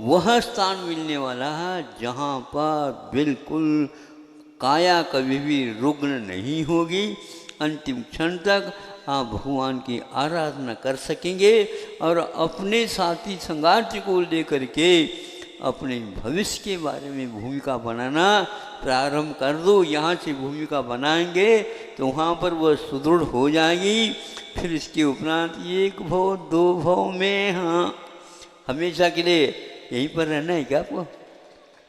वह स्थान मिलने वाला है जहाँ पर बिल्कुल काया कभी भी रुग्ण नहीं होगी। अंतिम क्षण तक आप भगवान की आराधना कर सकेंगे और अपने साथी संगाती को लेकर के अपने भविष्य के बारे में भूमिका बनाना प्रारंभ कर दो। यहाँ से भूमिका बनाएंगे तो वहाँ पर वह सुदृढ़ हो जाएगी। फिर इसके उपरांत एक भाव दो भाव में, हाँ, हमेशा के लिए यहीं पर रहना है क्या आपको?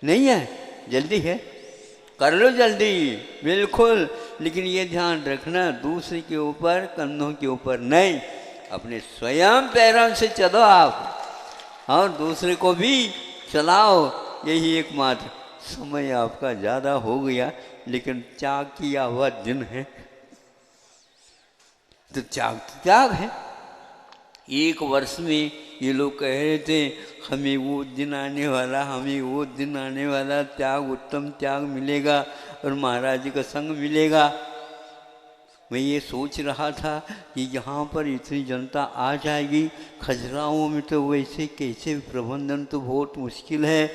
नहीं है, जल्दी है, कर लो जल्दी, बिल्कुल। लेकिन ये ध्यान रखना, दूसरे के ऊपर, कंधों के ऊपर नहीं, अपने स्वयं पैरों से चलो आप और दूसरे को भी चलाओ। यही एकमात्र समय आपका ज़्यादा हो गया, लेकिन त्याग किया हुआ दिन है तो त्याग है। एक वर्ष में ये लोग कह रहे थे हमें वो दिन आने वाला, हमें वो दिन आने वाला, त्याग, उत्तम त्याग मिलेगा और महाराज जी का संग मिलेगा। मैं ये सोच रहा था कि यहाँ पर इतनी जनता आ जाएगी, खजुराहों में तो वैसे कैसे प्रबंधन तो बहुत मुश्किल है,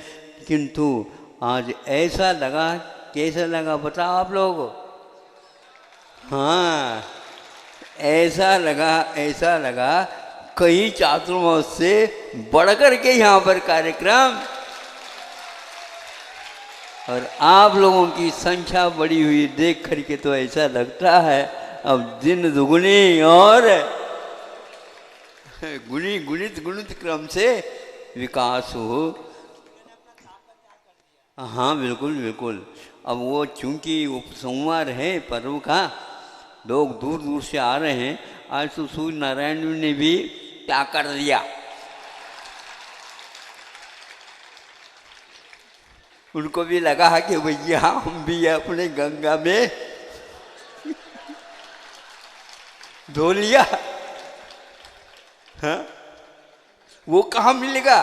किंतु आज ऐसा लगा, कैसा लगा बताओ आप लोग? हाँ, ऐसा लगा कई चातुर्मास से बढ़कर के यहाँ पर कार्यक्रम, और आप लोगों की संख्या बढ़ी हुई देख करके तो ऐसा लगता है अब दिन दुगुनी और गुणित क्रम से विकास हो। हाँ बिल्कुल। अब वो चूंकि सोमवार है पर्व का, लोग दूर दूर से आ रहे हैं। आज तो सूर्य नारायण ने भी क्या कर दिया, उनको भी लगा कि भैया हम भी अपने गंगा में धो लिया। हाँ? वो कहाँ मिलेगा?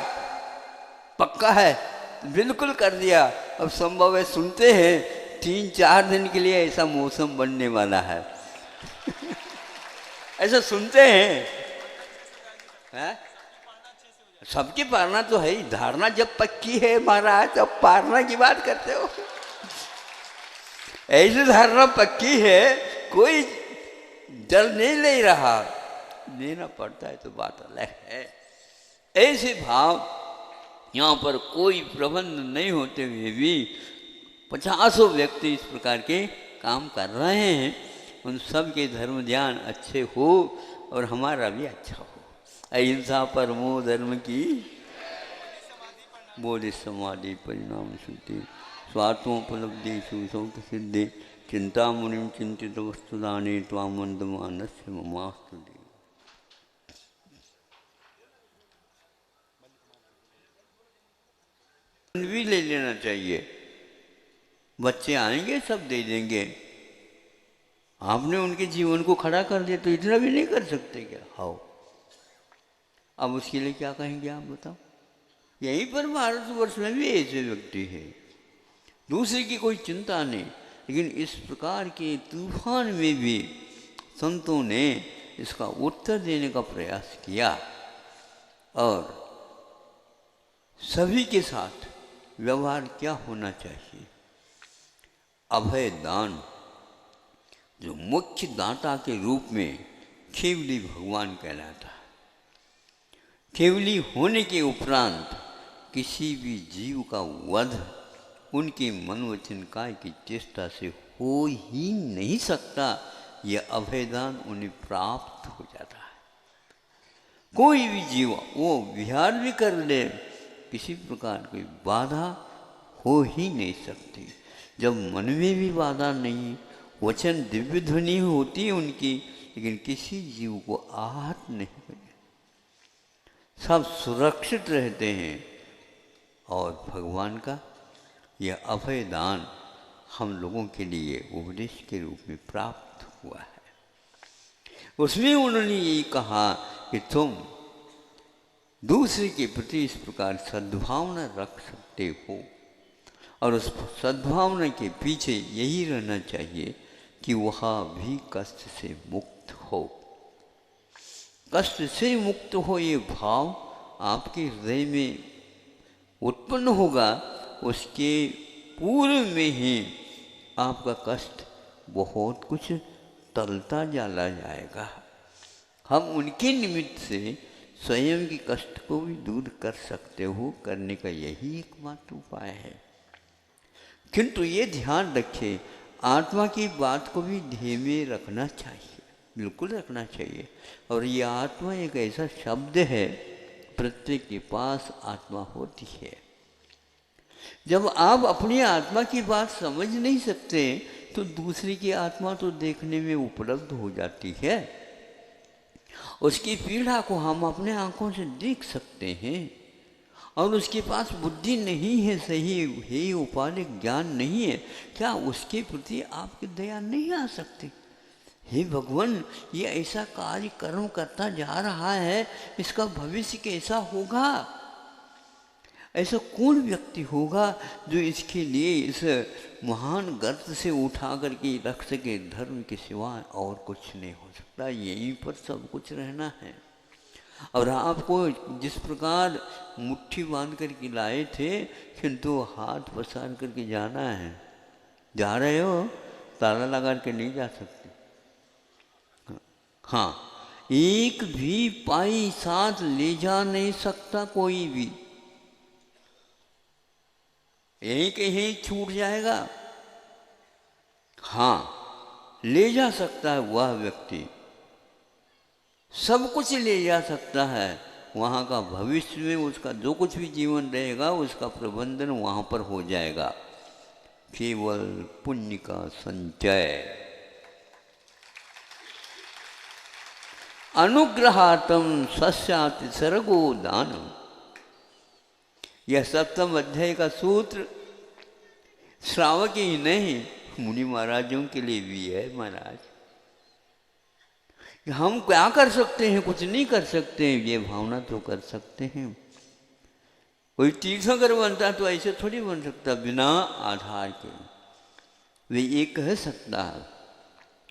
पक्का है, बिल्कुल कर दिया। अब संभव है, सुनते हैं 3-4 दिन के लिए ऐसा मौसम बनने वाला है। ऐसा सुनते हैं। सबकी पारना तो है ही, धारणा जब पक्की है महाराज तब पारना की बात करते हो। ऐसी धारणा पक्की है, कोई डर नहीं ले रहा। देना पड़ता है तो बात अलग है। ऐसे भाव यहाँ पर कोई प्रबंध नहीं होते हुए भी 50 व्यक्ति इस प्रकार के काम कर रहे हैं। उन सब के धर्म ध्यान अच्छे हो और हमारा भी अच्छा हो। अहिंसा परमो धर्म की बोधि समाधि परिणाम शुद्धि स्वात्मोपलब्धि सुसौत सिद्धि चिंता मुनिम चिंतित वस्तुदाने त्वामंदमानस्य ममास्तु। भी ले लेना चाहिए, बच्चे आएंगे सब दे देंगे। आपने उनके जीवन को खड़ा कर दिया तो इतना भी नहीं कर सकते क्या? हाँ, अब उसके लिए क्या कहेंगे आप बताओ? यहीं पर भारतवर्ष में भी ऐसे व्यक्ति है, दूसरे की कोई चिंता नहीं, लेकिन इस प्रकार के तूफान में भी संतों ने इसका उत्तर देने का प्रयास किया और सभी के साथ व्यवहार क्या होना चाहिए। अभय दान, जो मुख्य दाता के रूप में केवली भगवान कहलाता है। केवली होने के उपरांत किसी भी जीव का वध उनके मन वचन काय की चेष्टा से हो ही नहीं सकता। यह अभयदान उन्हें प्राप्त हो जाता है। कोई भी जीव वो विहार भी कर ले, किसी प्रकार की बाधा हो ही नहीं सकती। जब मन में भी बाधा नहीं, वचन दिव्य ध्वनि होती है उनकी, लेकिन किसी जीव को आहत नहीं करे, सब सुरक्षित रहते हैं। और भगवान का यह अभय दान हम लोगों के लिए उपदेश के रूप में प्राप्त हुआ है। उसमें उन्होंने ये कहा कि तुम दूसरे के प्रति इस प्रकार सद्भावना रख सकते हो और उस सद्भावना के पीछे यही रहना चाहिए कि वह भी कष्ट से मुक्त हो। कष्ट से मुक्त हो ये भाव आपके हृदय में उत्पन्न होगा, उसके पूर्व में ही आपका कष्ट बहुत कुछ टलता चला जाएगा। हम उनके निमित्त से स्वयं के कष्ट को भी दूर कर सकते हो, करने का यही एकमात्र उपाय है। किंतु ये ध्यान रखें, आत्मा की बात को भी ध्येय में रखना चाहिए, बिल्कुल रखना चाहिए। और ये आत्मा एक ऐसा शब्द है, प्रत्येक के पास आत्मा होती है। जब आप अपनी आत्मा की बात समझ नहीं सकते तो दूसरे की आत्मा तो देखने में उपलब्ध हो जाती है। उसकी पीड़ा को हम अपने आंखों से देख सकते हैं और उसके पास बुद्धि नहीं है, सही है, उपाधिक ज्ञान नहीं है, क्या उसके प्रति आपकी दया नहीं आ सकती? हे भगवान, ये ऐसा कार्य कर्म करता जा रहा है, इसका भविष्य कैसा होगा? ऐसा कौन व्यक्ति होगा जो इसके लिए इस महान गर्त से उठा करके रख सके? धर्म के सिवा और कुछ नहीं हो सकता, यहीं पर सब कुछ रहना है। और आपको जिस प्रकार मुट्ठी बांध करके लाए थे, किंतु हाथ पसार करके जाना है, जा रहे हो, ताला लगा के नहीं जा सकते। हाँ, एक भी पाई साथ ले जा नहीं सकता कोई भी, यहीं कहीं छूट जाएगा। हाँ, ले जा सकता है वह व्यक्ति, सब कुछ ले जा सकता है। वहाँ का भविष्य में उसका जो कुछ भी जीवन रहेगा उसका प्रबंधन वहाँ पर हो जाएगा। केवल पुण्य का संचय। अनुग्रहातम सस्याति सर्गो दानम, यह 7वें अध्याय का सूत्र श्रावक ही नहीं, मुनि महाराजों के लिए भी है। महाराज, हम क्या कर सकते हैं? कुछ नहीं कर सकते, ये भावना तो कर सकते हैं। कोई तीर्थंकर बनता तो ऐसे थोड़ी बन सकता बिना आधार के। वे ये कह सकता है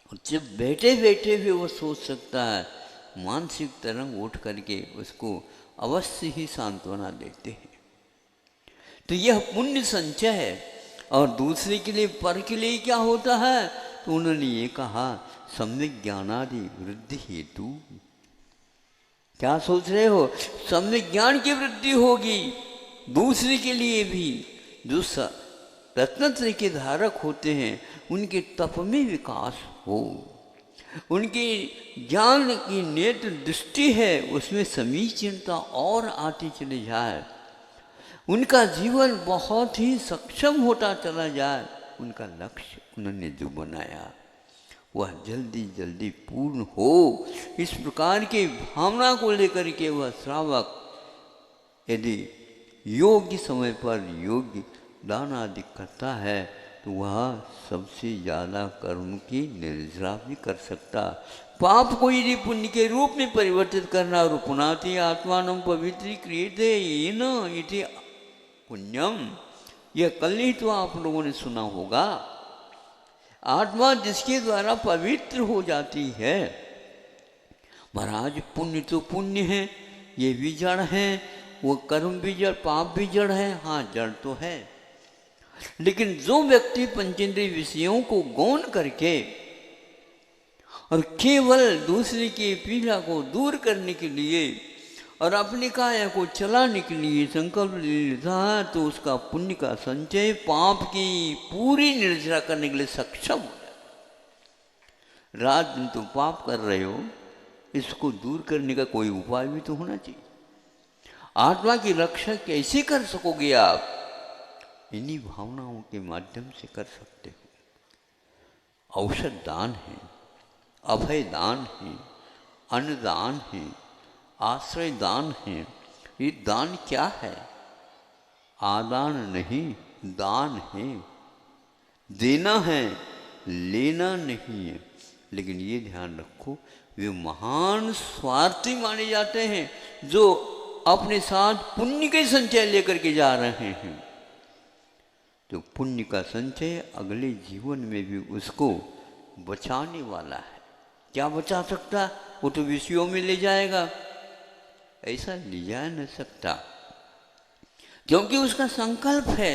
और जब बैठे बैठे भी वो सोच सकता है, मानसिक तरंग उठ करके उसको अवश्य ही सांत्वना देते हैं। तो यह पुण्य संचय है। और दूसरे के लिए, पर के लिए क्या होता है? तो उन्होंने ये कहा, सम्यक ज्ञानादि वृद्धि हेतु। क्या सोच रहे हो? सब में ज्ञान की वृद्धि होगी, दूसरे के लिए भी। जो रत्नत्रय के धारक होते हैं उनके तप में विकास हो, उनके ज्ञान की नेत्र दृष्टि है उसमें समीचीनता और आती चली जाए, उनका जीवन बहुत ही सक्षम होता चला जाए। उनका लक्ष्य उन्होंने जो बनाया वह जल्दी जल्दी पूर्ण हो, इस प्रकार की भावना को लेकर के वह श्रावक यदि योग्य समय पर योग्य दान आदि करता है तो वह सबसे ज़्यादा कर्म की निर्जरा भी कर सकता। पाप को यदि पुण्य के रूप में परिवर्तित करना, रूपनाति आत्मानं पवित्रीक्रियते येन इति पुण्यम, यह कल ही तो आप लोगों ने सुना होगा। आत्मा जिसके द्वारा पवित्र हो जाती है, महाराज पुण्य तो पुण्य है, ये भी जड़ है, वो कर्म भी जड़, पाप भी जड़ है। हाँ जड़ तो है, लेकिन जो व्यक्ति पंचेंद्रिय विषयों को गौण करके और केवल दूसरे की पीड़ा को दूर करने के लिए और अपनी काया को चलाने के लिए संकल्प लेता है तो उसका पुण्य का संचय पाप की पूरी निर्जरा करने के लिए सक्षम हो जाए। रात दिन तुम पाप कर रहे हो, इसको दूर करने का कोई उपाय भी तो होना चाहिए। आत्मा की रक्षा कैसे कर सकोगे आप? इन्हीं भावनाओं के माध्यम से कर सकते हो। औषध दान है, अभय दान है, अन्नदान है, आश्रय दान है। ये दान क्या है? आदान नहीं, दान है। देना है, लेना नहीं है। लेकिन ये ध्यान रखो, वे महान स्वार्थी माने जाते हैं जो अपने साथ पुण्य के संचय लेकर के जा रहे हैं। तो पुण्य का संचय अगले जीवन में भी उसको बचाने वाला है। क्या बचा सकता? वो तो विषयों में ले जाएगा, ऐसा ले जा न सकता, क्योंकि उसका संकल्प है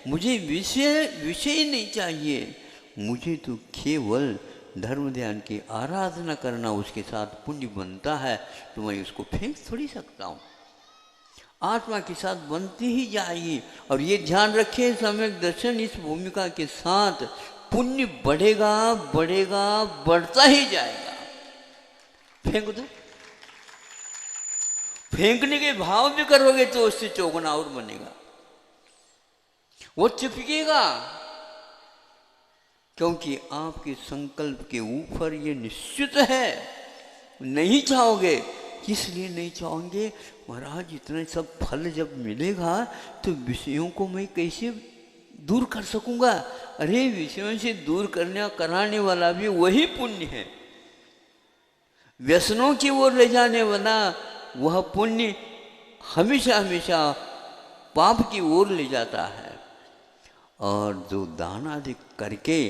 मुझे विषय नहीं चाहिए, मुझे तो केवल धर्म ध्यान की आराधना करना उसके साथ पुण्य बनता है, तो मैं उसको फेंक थोड़ी सकता हूँ। आत्मा के साथ बनती ही जाएगी। और ये ध्यान रखें, सम्यक दर्शन इस भूमिका के साथ पुण्य बढ़ेगा बढ़ेगा बढ़ता ही जाएगा। फेंक दो, फेंकने के भाव भी करोगे तो उससे चौगुना और बनेगा, वो चिपकेगा, क्योंकि आपके संकल्प के ऊपर ये निश्चित है। नहीं चाहोगे, किस लिए नहीं चाहोगे? महाराज इतना सब फल जब मिलेगा तो विषयों को मैं कैसे दूर कर सकूंगा? अरे विषयों से दूर कराने वाला भी वही पुण्य है। व्यसनों की ओर ले जाने वाला वह पुण्य हमेशा हमेशा पाप की ओर ले जाता है। और जो दान आदि करके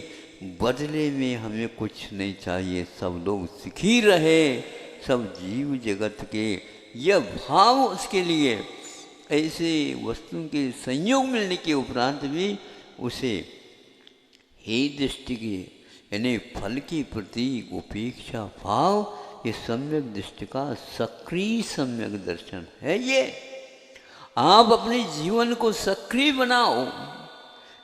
बदले में हमें कुछ नहीं चाहिए, सब लोग सुख ही रहे, सब जीव जगत के यह भाव उसके लिए, ऐसे वस्तुओं के संयोग मिलने के उपरांत भी उसे हे दृष्टि के यानी फल के प्रति उपेक्षा भाव, ये सम्यक दृष्टि का सक्रिय सम्यक दर्शन है। ये आप अपने जीवन को सक्रिय बनाओ,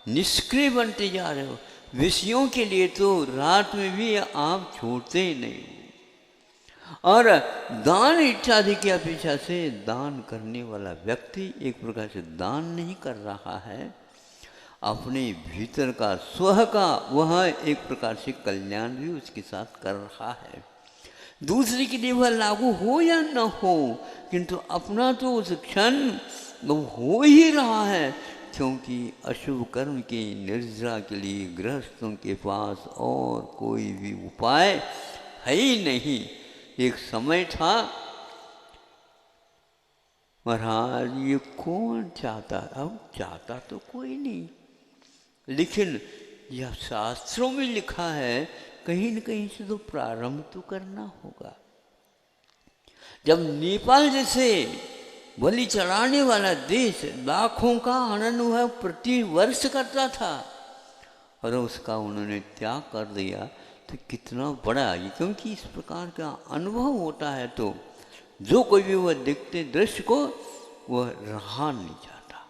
निष्क्रिय बनते जा रहे हो। विषयों के लिए तो रात में भी आप छोड़ते ही नहीं। और दान इत्यादि की अपेक्षा से दान करने वाला व्यक्ति एक प्रकार से दान नहीं कर रहा है, अपने भीतर का स्व का वह एक प्रकार से कल्याण भी उसके साथ कर रहा है। दूसरे के लिए वह लागू हो या न हो, किंतु अपना तो उस क्षण वो हो ही रहा है, क्योंकि अशुभ कर्म की निर्जरा के लिए गृहस्थों के पास और कोई भी उपाय है ही नहीं। एक समय था, महाराज ये कौन चाहता? अब चाहता तो कोई नहीं, लेकिन यह शास्त्रों में लिखा है कहीं न कहीं से तो प्रारंभ तो करना होगा। जब नेपाल जैसे बलि चढ़ाने वाला देश लाखों का हनन वह प्रति वर्ष करता था और उसका उन्होंने त्याग कर दिया, तो कितना बड़ा ये, क्योंकि इस प्रकार का अनुभव होता है तो जो कोई भी वह देखते दृश्य को वह रहा नहीं जाता।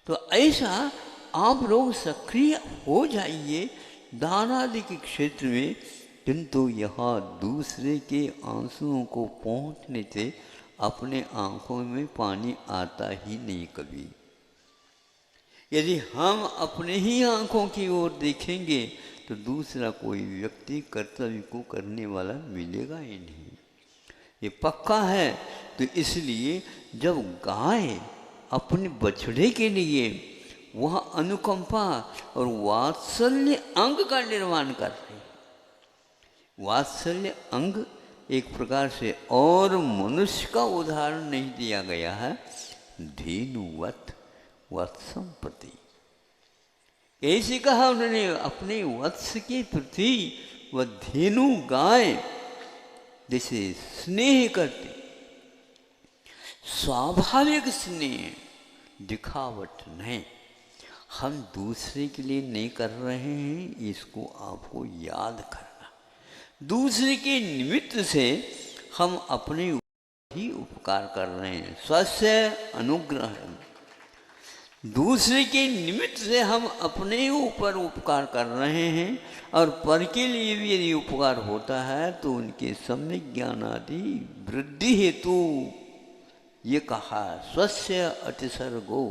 तो ऐसा आप लोग सक्रिय हो जाइए दान आदि के क्षेत्र में, किंतु यहाँ दूसरे के आंसुओं को पहुँचने से अपने आंखों में पानी आता ही नहीं कभी। यदि हम अपने ही आंखों की ओर देखेंगे तो दूसरा कोई व्यक्ति कर्तव्य को करने वाला मिलेगा ही नहीं, ये पक्का है। तो इसलिए जब गाय अपने बछड़े के लिए वह अनुकंपा और वात्सल्य अंग का निर्माण कर रही है। वात्सल्य अंग एक प्रकार से और मनुष्य का उदाहरण नहीं दिया गया है, धेनुवत वत्संपति ऐसे कहा उन्होंने अपने वत्स के प्रति। वह धेनु गाय जैसे स्नेह करती, स्वाभाविक स्नेह, दिखावट नहीं, हम दूसरे के लिए नहीं कर रहे हैं, इसको आपको याद करना। दूसरे के निमित्त से हम अपने ही उपकार कर रहे हैं, स्वस्य अनुग्रह। दूसरे के निमित्त से हम अपने ऊपर उपकार कर रहे हैं, और पर के लिए भी यदि उपकार होता है तो उनके सम्यक ज्ञान आदि वृद्धि हेतु ये कहा स्वस्य अतिसर्गो।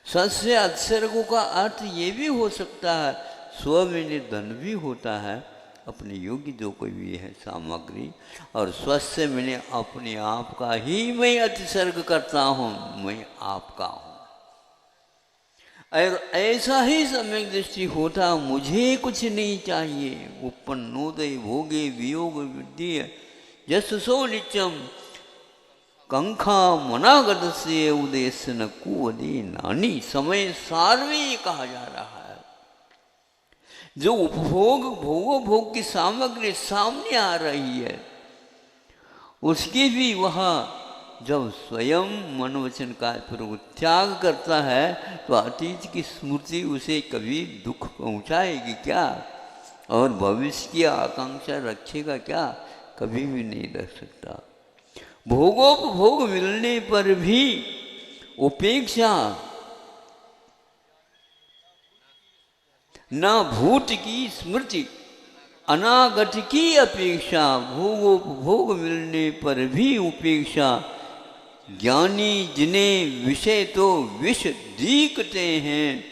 स्वस्य अतिसर्गो का अर्थ ये भी हो सकता है स्व में निधन भी होता है, अपने योग्य जो कोई भी है सामग्री, और स्वस्य मैंने अपने आप का ही मैं अतिसर्ग करता हूँ, मैं आपका हूँ। और ऐसा ही सम्यक दृष्टि होता, मुझे कुछ नहीं चाहिए। उपन्नोदय भोगे वियोग वृद्धि यशसो नित्यम कंखा मनागत से उदेश्य न कुवदे नानी। समय सार में ये कहा जा रहा है, जो उपभोग भोग की सामग्री सामने आ रही है, उसके भी वह जब स्वयं मन वचन का त्याग करता है तो अतीत की स्मृति उसे कभी दुख पहुंचाएगी क्या, और भविष्य की आकांक्षा रखेगा क्या, कभी भी नहीं रख सकता। भोगोपभोग मिलने पर भी उपेक्षा, न भूत की स्मृति अनागत की अपेक्षा, भोगोपभोग मिलने पर भी उपेक्षा। ज्ञानी जिन्हें विषय तो विष दीखते हैं,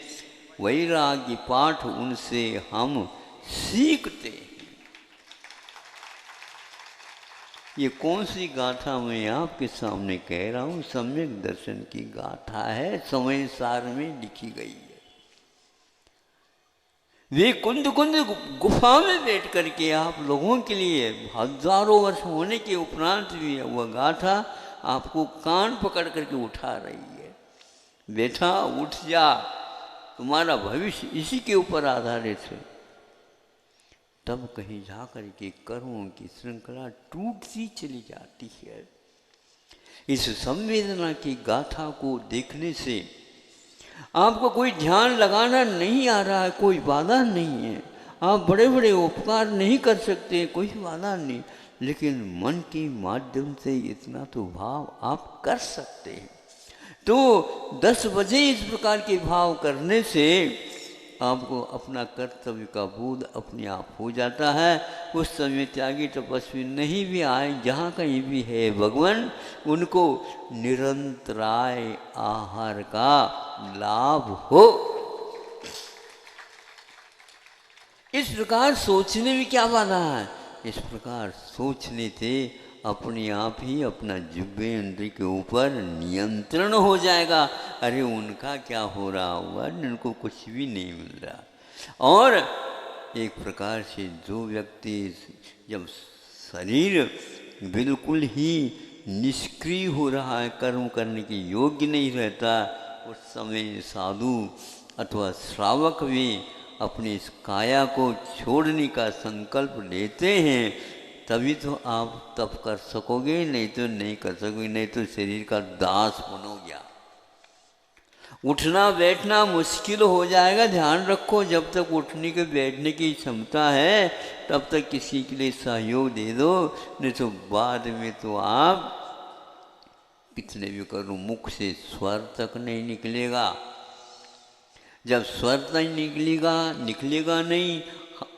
वैराग्य पाठ उनसे हम सीखते हैं। ये कौन सी गाथा मैं आपके सामने कह रहा हूँ, सम्यक दर्शन की गाथा है, समय सार में लिखी गई है। वे कुंद कुंद गुफा में बैठ करके आप लोगों के लिए हजारों वर्ष होने के उपरांत भी वह गाथा आपको कान पकड़ करके उठा रही है। बेटा उठ जा, तुम्हारा भविष्य इसी के ऊपर आधारित है। तब कहीं जा करके कर्मों की श्रृंखला टूटती चली जाती है। इस संवेदना की गाथा को देखने से आपको कोई ध्यान लगाना नहीं आ रहा है, कोई बाधा नहीं है। आप बड़े बड़े उपकार नहीं कर सकते, कोई बाधा नहीं, लेकिन मन के माध्यम से इतना तो भाव आप कर सकते हैं। तो 10 बजे इस प्रकार के भाव करने से आपको अपना कर्तव्य का बोध अपने आप हो जाता है। उस समय त्यागी तपस्वी नहीं भी आए, जहाँ कहीं भी है भगवान, उनको निरंतराय आहार का लाभ हो। इस प्रकार सोचने में क्या बाधा है? इस प्रकार सोचने से अपने आप ही अपना जिह्वे इंद्रिय के ऊपर नियंत्रण हो जाएगा। अरे उनका क्या हो रहा हुआ, उनको कुछ भी नहीं मिल रहा। और एक प्रकार से जो व्यक्ति जब शरीर बिल्कुल ही निष्क्रिय हो रहा है, कर्म करने के योग्य नहीं रहता, उस समय साधु अथवा श्रावक भी अपनी इस काया को छोड़ने का संकल्प लेते हैं, तभी तो आप तप कर सकोगे, नहीं तो नहीं कर सकोगे, नहीं तो शरीर का दास बनोगे। उठना बैठना मुश्किल हो जाएगा। ध्यान रखो, जब तक उठने के बैठने की क्षमता है तब तक किसी के लिए सहयोग दे दो, नहीं तो बाद में तो आप कितने भी करो मुख से स्वर तक नहीं निकलेगा। जब स्वर तक निकलेगा नहीं,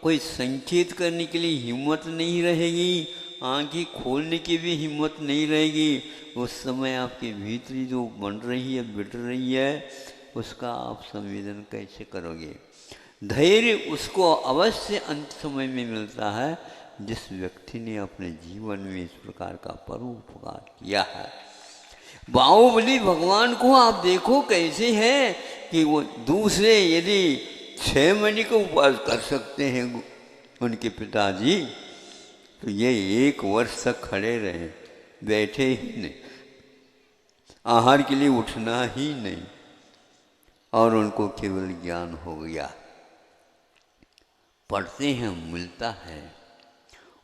कोई संकेत करने के लिए हिम्मत नहीं रहेगी, आंखें खोलने की भी हिम्मत नहीं रहेगी, उस समय आपके भीतरी जो बन रही है, बिट रही है, उसका आप संवेदन कैसे करोगे? धैर्य उसको अवश्य अंत समय में मिलता है जिस व्यक्ति ने अपने जीवन में इस प्रकार का परोपकार किया है। बाहुबली भगवान को आप देखो कैसे हैं कि वो दूसरे यदि 6 महीने का उपवास कर सकते हैं उनके पिताजी, तो ये 1 वर्ष तक खड़े रहे, बैठे ही नहीं, आहार के लिए उठना ही नहीं, और उनको केवल ज्ञान हो गया। पढ़ते हैं, मिलता है।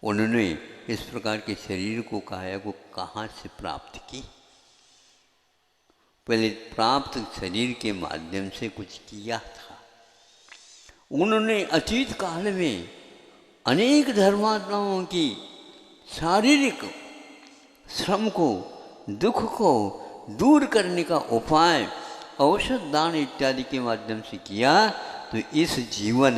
उन्होंने इस प्रकार के शरीर को, काया को कहाँ से प्राप्त की? पहले प्राप्त शरीर के माध्यम से कुछ किया था। उन्होंने अतीत काल में अनेक धर्मात्माओं की शारीरिक श्रम को, दुख को दूर करने का उपाय औषध दान इत्यादि के माध्यम से किया। तो इस जीवन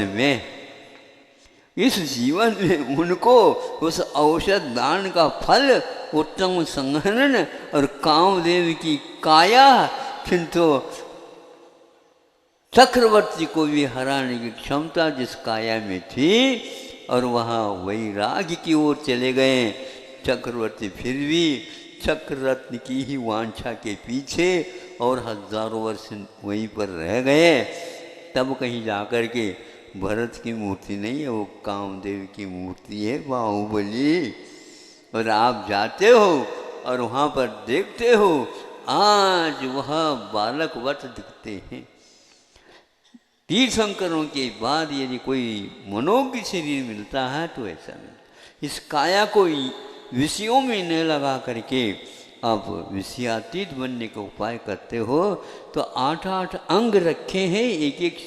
में उनको उस औषध दान का फल उत्तम संहरण और कामदेव की काया, किंतु चक्रवर्ती को भी हराने की क्षमता जिस काया में थी, और वहाँ वैराग्य की ओर चले गए। चक्रवर्ती फिर भी चक्ररत्न की ही वांछा के पीछे और हजारों वर्ष वहीं पर रह गए। तब कहीं जाकर के भरत की मूर्ति नहीं है, वो कामदेव की मूर्ति है, बाहुबली। और आप जाते हो और वहाँ पर देखते हो आज वह बालकवत दिखते हैं। तीर्थंकरों के बाद यदि कोई मनोज्ञ शरीर मिलता है तो ऐसा नहीं। इस काया को विषयों में न लगा करके आप विषयातीत बनने का उपाय करते हो, तो 8 अंग रखे हैं एक एक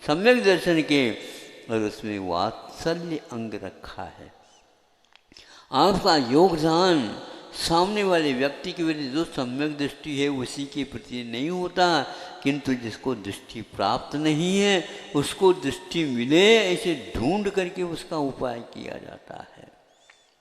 सम्यक दर्शन के, और उसमें वात्सल्य अंग रखा है। आपका योगदान सामने वाले व्यक्ति के प्रति जो सम्यक दृष्टि है उसी के प्रति नहीं होता, किंतु जिसको दृष्टि प्राप्त नहीं है उसको दृष्टि मिले ऐसे ढूंढ करके उसका उपाय किया जाता है।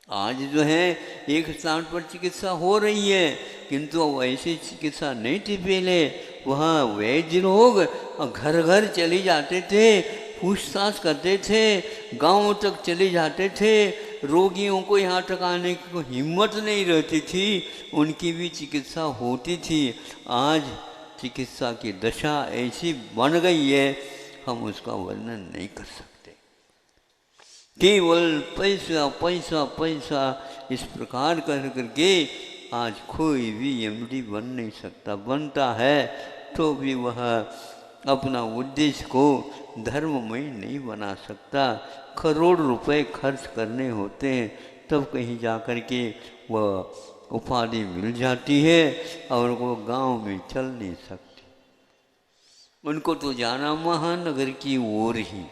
आज जो है एक स्थान पर चिकित्सा हो रही है, किंतु ऐसी चिकित्सा नहीं थी पहले। वहाँ वैद्य लोग घर घर चले जाते थे, पूछताछ करते थे, गांव तक चले जाते थे, रोगियों को यहाँ तक आने की हिम्मत नहीं रहती थी, उनकी भी चिकित्सा होती थी। आज चिकित्सा की दशा ऐसी बन गई है, हम उसका वर्णन नहीं कर सकते। केवल पैसा पैसा पैसा इस प्रकार कर करके आज कोई भी एमडी बन नहीं सकता। बनता है तो भी वह अपना उद्देश्य को धर्ममय नहीं बना सकता। करोड़ रुपए खर्च करने होते हैं तब कहीं जाकर के वह उपाधि मिल जाती है, और वो गांव में चल नहीं सकती। उनको तो जाना महानगर की ओर ही,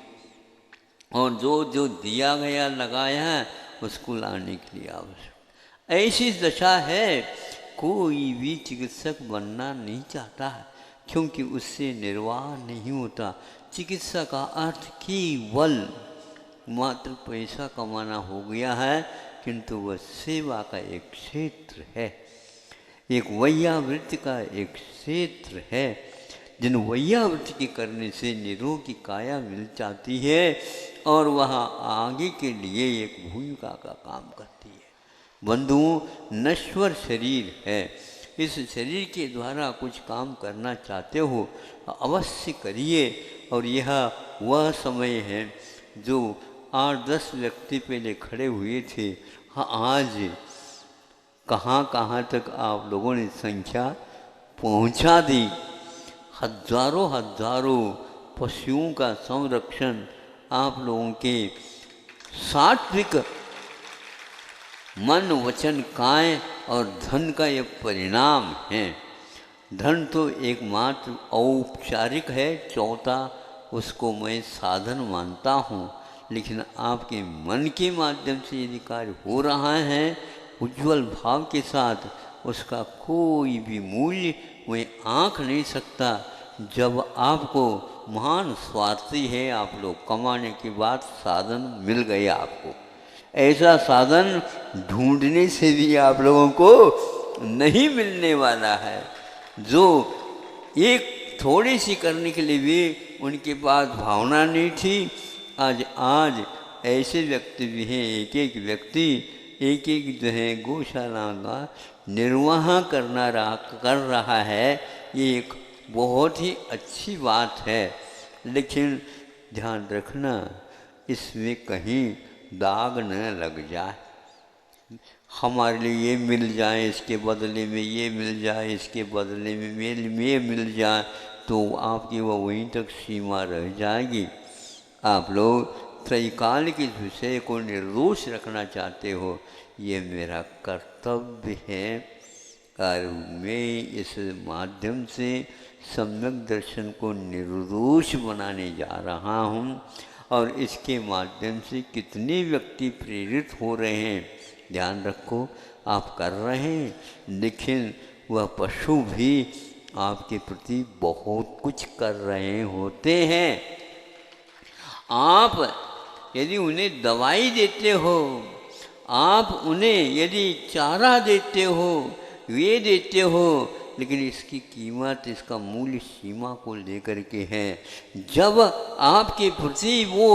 और जो जो दिया गया लगाया है उसको लाने के लिए आवश्यक। ऐसी दशा है, कोई भी चिकित्सक बनना नहीं चाहता है, क्योंकि उससे निर्वाह नहीं होता। चिकित्सा का अर्थ केवल मात्र पैसा कमाना हो गया है, किंतु वह सेवा का एक क्षेत्र है, एक वैयावृत्ति का एक क्षेत्र है। जिन वैयावृत्ति के करने से निरोगी काया मिल जाती है और वह आगे के लिए एक भूमिका का काम करती है। बंधुओं, नश्वर शरीर है, इस शरीर के द्वारा कुछ काम करना चाहते हो अवश्य करिए। और यह वह समय है जो 8-10 व्यक्ति पहले खड़े हुए थे, हाँ आज कहाँ कहाँ तक आप लोगों ने संख्या पहुँचा दी। हजारों हजारों पशुओं का संरक्षण आप लोगों के सात्विक मन वचन काय और धन का ये परिणाम है। धन तो एकमात्र औपचारिक है, चौथा उसको मैं साधन मानता हूँ, लेकिन आपके मन के माध्यम से यदि कार्य हो रहा है उज्जवल भाव के साथ, उसका कोई भी मूल्य मैं आँक नहीं सकता। जब आपको महान स्वार्थी है, आप लोग कमाने के बाद साधन मिल गए आपको, ऐसा साधन ढूंढने से भी आप लोगों को नहीं मिलने वाला है। जो एक थोड़ी सी करने के लिए भी उनके पास भावना नहीं थी, आज ऐसे व्यक्ति भी हैं, एक एक व्यक्ति एक जो है गौशाला का निर्वाह कर रहा है। ये एक बहुत ही अच्छी बात है, लेकिन ध्यान रखना इसमें कहीं दाग न लग जाए। हमारे लिए ये मिल जाए, इसके बदले में ये मिल जाए, इसके बदले में ये मिल जाए, तो आपकी वो वहीं तक सीमा रह जाएगी। आप लोग त्रैकाल के विषय को निर्दोष रखना चाहते हो, ये मेरा कर्तव्य है और मैं इस माध्यम से सम्यक दर्शन को निर्दोष बनाने जा रहा हूँ। और इसके माध्यम से कितने व्यक्ति प्रेरित हो रहे हैं, ध्यान रखो। आप कर रहे हैं, लेकिन वह पशु भी आपके प्रति बहुत कुछ कर रहे होते हैं। आप यदि उन्हें दवाई देते हो, आप उन्हें यदि चारा देते हो, वे देते हो, लेकिन इसकी कीमत, इसका मूल्य सीमा को लेकर के है। जब आपके प्रति वो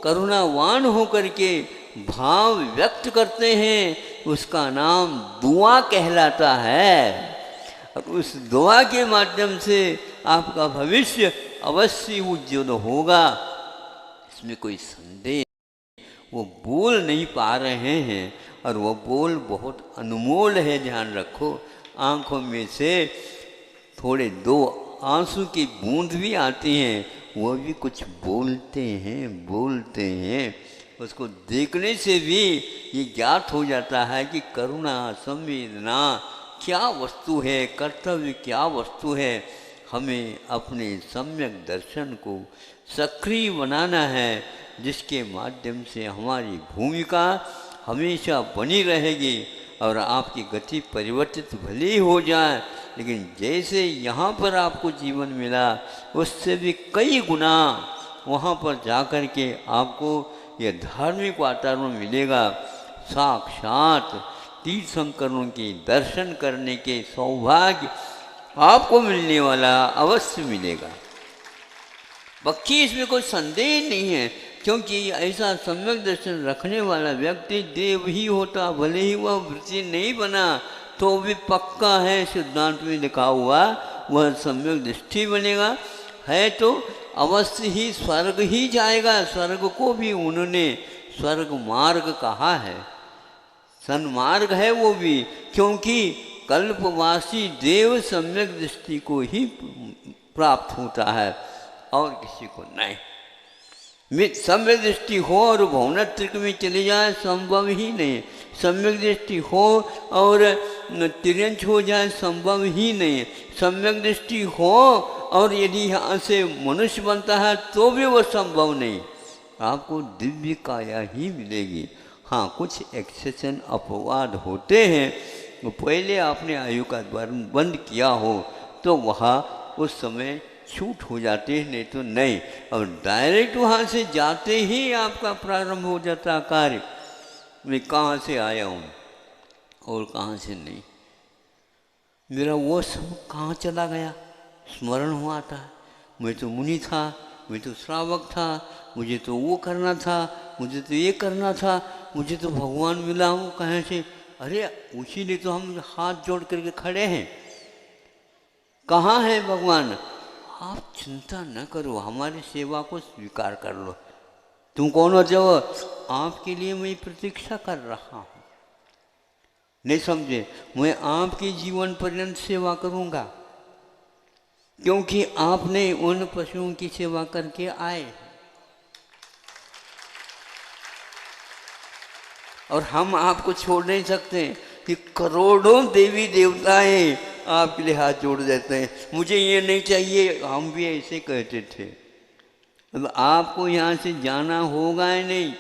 करुणावान होकर के भाव व्यक्त करते हैं, उसका नाम दुआ कहलाता है। और उस दुआ के माध्यम से आपका भविष्य अवश्य उज्ज्वल होगा, इसमें कोई संदेह। वो बोल नहीं पा रहे हैं और वो बोल बहुत अनमोल है, ध्यान रखो। आँखों में से थोड़े दो आंसू की बूंद भी आती हैं, वो भी कुछ बोलते हैं। उसको देखने से भी ये ज्ञात हो जाता है कि करुणा, संवेदना क्या वस्तु है, कर्तव्य क्या वस्तु है। हमें अपने सम्यक दर्शन को सक्रिय बनाना है, जिसके माध्यम से हमारी भूमिका हमेशा बनी रहेगी और आपकी गति परिवर्तित भले ही हो जाए, लेकिन जैसे यहाँ पर आपको जीवन मिला उससे भी कई गुना वहाँ पर जाकर के आपको यह धार्मिक वातावरण मिलेगा। साक्षात तीर्थंकरों के दर्शन करने के सौभाग्य आपको मिलने वाला, अवश्य मिलेगा। बाकी इसमें कोई संदेह नहीं है, क्योंकि ऐसा सम्यक दर्शन रखने वाला व्यक्ति देव ही होता, भले ही वह वृत्ति नहीं बना तो भी पक्का है, सिद्धांत में लिखा हुआ वह सम्यक दृष्टि बनेगा, है तो अवश्य ही स्वर्ग ही जाएगा। स्वर्ग को भी उन्होंने स्वर्ग मार्ग कहा है, सन्मार्ग है वो भी, क्योंकि कल्पवासी देव सम्यक दृष्टि को ही प्राप्त होता है और किसी को नहीं। सम्यक दृष्टि हो और भौनत्रिक में चले जाए संभव ही नहीं। सम्यक दृष्टि हो और तिरंच हो जाए संभव ही नहीं। सम्यक दृष्टि हो और यदि यहाँ से मनुष्य बनता है तो भी वो संभव नहीं। आपको दिव्य काया ही मिलेगी। हाँ, कुछ एक्सेशन अपवाद होते हैं, तो पहले आपने आयु का द्वार बंद किया हो तो वहाँ उस समय छूट हो जाती है, नहीं तो नहीं। और डायरेक्ट वहाँ से जाते ही आपका प्रारंभ हो जाता कार्य, मैं कहाँ से आया हूँ और कहाँ से नहीं, मेरा वो सब कहाँ चला गया, स्मरण हुआ था। मैं तो मुनि था, मैं तो श्रावक था, मुझे तो वो करना था, मुझे तो ये करना था, मुझे तो भगवान मिला हूँ कहाँ से। अरे उसी लिए तो हम हाथ जोड़ करके खड़े हैं। कहाँ है भगवान? आप चिंता न करो, हमारी सेवा को स्वीकार कर लो। तुम कौन होते हो? आपके लिए मैं प्रतीक्षा कर रहा हूँ। नहीं समझे? मैं आपके जीवन पर्यंत सेवा करूँगा, क्योंकि आपने उन पशुओं की सेवा करके आए और हम आपको छोड़ नहीं सकते कि करोड़ों देवी देवताएं आपके लिए हाथ जोड़ देते हैं, मुझे ये नहीं चाहिए। हम भी ऐसे कहते थे। अब आपको यहाँ से जाना होगा ही नहीं,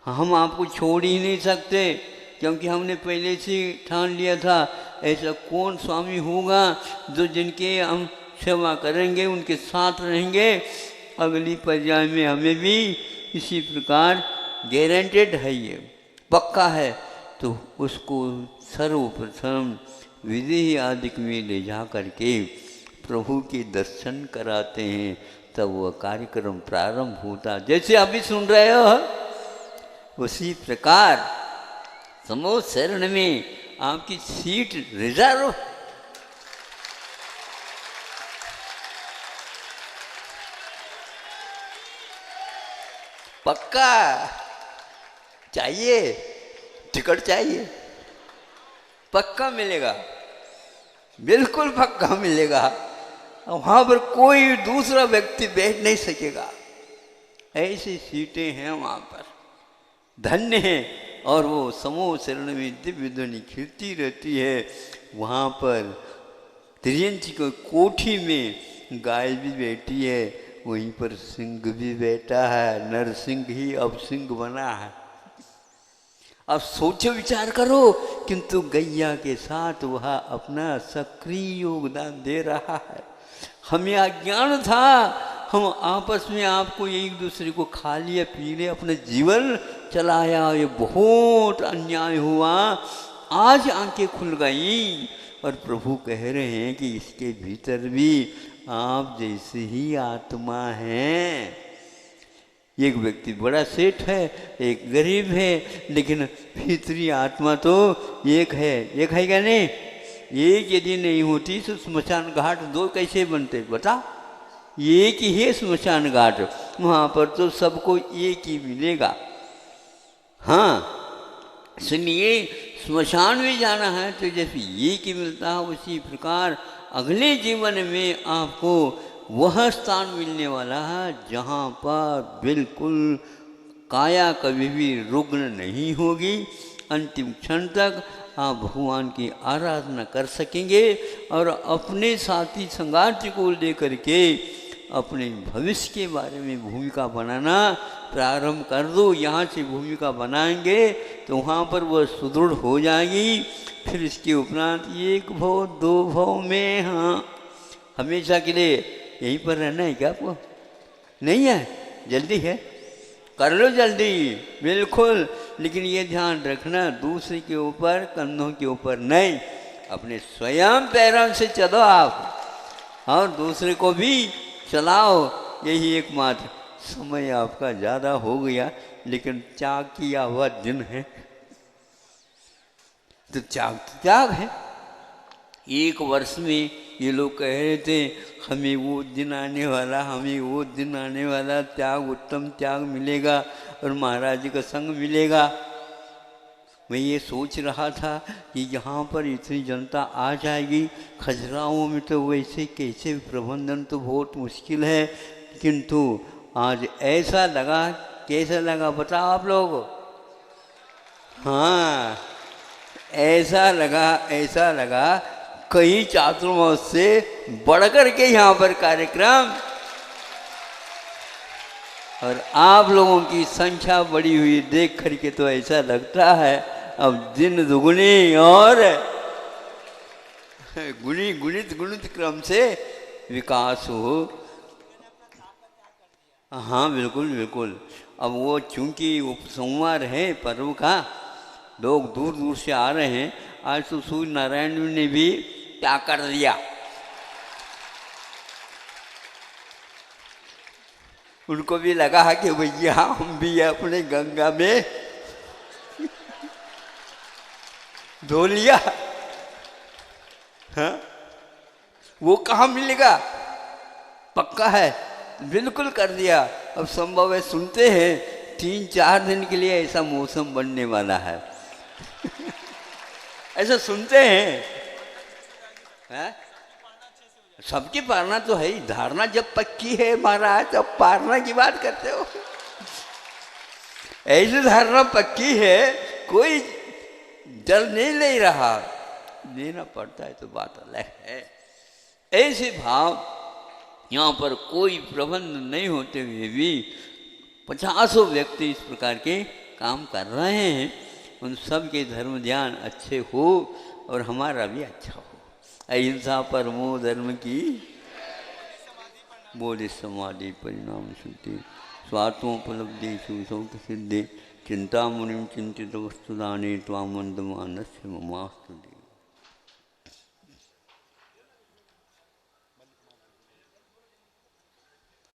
हम आपको छोड़ ही नहीं सकते, क्योंकि हमने पहले से ठान लिया था ऐसा कौन स्वामी होगा जो जिनके हम सेवा करेंगे उनके साथ रहेंगे, अगली पर्याय में हमें भी इसी प्रकार गारंटेड है, ये पक्का है। तो उसको सर्वप्रथम विधि आदि में ले जा करके प्रभु के दर्शन कराते हैं, तब वह कार्यक्रम प्रारंभ होता। जैसे अभी सुन रहे हो उसी प्रकार समूह शरण में आपकी सीट रिजर्व। पक्का चाहिए, टिकट चाहिए, पक्का मिलेगा, बिल्कुल पक्का मिलेगा। वहाँ पर कोई दूसरा व्यक्ति बैठ नहीं सकेगा, ऐसी सीटें हैं वहाँ पर, धन्य है। और वो समूह शरण में दिव्य ध्वनि खिलती रहती है। वहाँ पर त्रियंची को कोठी में गाय भी बैठी है, वहीं पर सिंह भी बैठा है, नरसिंह ही अब सिंह बना है। अब सोचो विचार करो, किंतु गैया के साथ वह अपना सक्रिय योगदान दे रहा है। हमें अज्ञान था, हम आपस में आपको एक दूसरे को खा लिया पी लिया, अपना जीवन चलाया, ये बहुत अन्याय हुआ। आज आंखें खुल गई और प्रभु कह रहे हैं कि इसके भीतर भी आप जैसी ही आत्मा है। एक व्यक्ति बड़ा सेठ है, एक गरीब है, लेकिन भीतरी आत्मा तो एक है। एक है क्या नहीं? एक यदि नहीं होती तो स्मशान घाट दो कैसे बनते बता? एक ही है स्मशान घाट, वहाँ पर तो सबको एक ही मिलेगा। हाँ, सुनिए, स्मशान में जाना है तो जैसे एक ही मिलता है, उसी प्रकार अगले जीवन में आपको वह स्थान मिलने वाला है जहाँ पर बिल्कुल काया कभी भी रुग्ण नहीं होगी। अंतिम क्षण तक आप भगवान की आराधना कर सकेंगे और अपने साथी संगाती को लेकर के अपने भविष्य के बारे में भूमिका बनाना प्रारंभ कर दो। यहाँ से भूमिका बनाएंगे तो वहाँ पर वह सुदृढ़ हो जाएगी। फिर इसके उपरांत एक भाव दो भाव में, हाँ, हमेशा के लिए यहीं पर रहना है क्या आपको? नहीं है, जल्दी है, कर लो जल्दी, बिल्कुल। लेकिन ये ध्यान रखना, दूसरे के ऊपर, कंधों के ऊपर नहीं, अपने स्वयं पैरों से चलो आप और दूसरे को भी चलाओ। यही एकमात्र समय आपका ज़्यादा हो गया, लेकिन त्याग किया हुआ दिन है तो त्याग है। एक वर्ष में ये लोग कह रहे थे हमें वो दिन आने वाला, हमें वो दिन आने वाला, त्याग, उत्तम त्याग मिलेगा और महाराज जी का संग मिलेगा। मैं ये सोच रहा था कि यहाँ पर इतनी जनता आ जाएगी, खजुराहों में तो वैसे कैसे प्रबंधन तो बहुत मुश्किल है, किंतु आज ऐसा लगा, कैसा लगा बताओ आप लोग? हाँ, ऐसा लगा कई चातुर्मास से बढ़कर के यहाँ पर कार्यक्रम, और आप लोगों की संख्या बढ़ी हुई देख करके तो ऐसा लगता है अब दिन दुगुनी और गुणित क्रम से विकास हो। हाँ बिल्कुल। अब वो चूंकि सोमवार है पर्व का, लोग दूर दूर से आ रहे हैं। आज तो सूर्य नारायण ने भी क्या कर दिया, उनको भी लगा कि भैया हम भी अपने गंगा में धो लिया। हाँ, वो कहाँ मिलेगा? पक्का है, बिल्कुल कर दिया। अब संभव है, सुनते हैं 3-4 दिन के लिए ऐसा मौसम बनने वाला है ऐसा सुनते हैं। सबकी पारना तो है ही, धारणा जब पक्की है महाराज तब पारना की बात करते हो। ऐसी धारणा पक्की है, कोई डर नहीं ले रहा। देना पड़ता है तो बात अलग है। ऐसे भाव यहाँ पर कोई प्रबंध नहीं होते हुए भी 50 व्यक्ति इस प्रकार के काम कर रहे हैं। उन सब के धर्म ध्यान अच्छे हो और हमारा भी अच्छा हो। अहिंसा परमो धर्म की बोधि समाधि परिणाम सिद्धि स्वात्मोपलब्धि सुसौत सिद्धि चिंता मुनिम चिंतित वस्तुदाने त्वामंदमानस्य ममास्तु।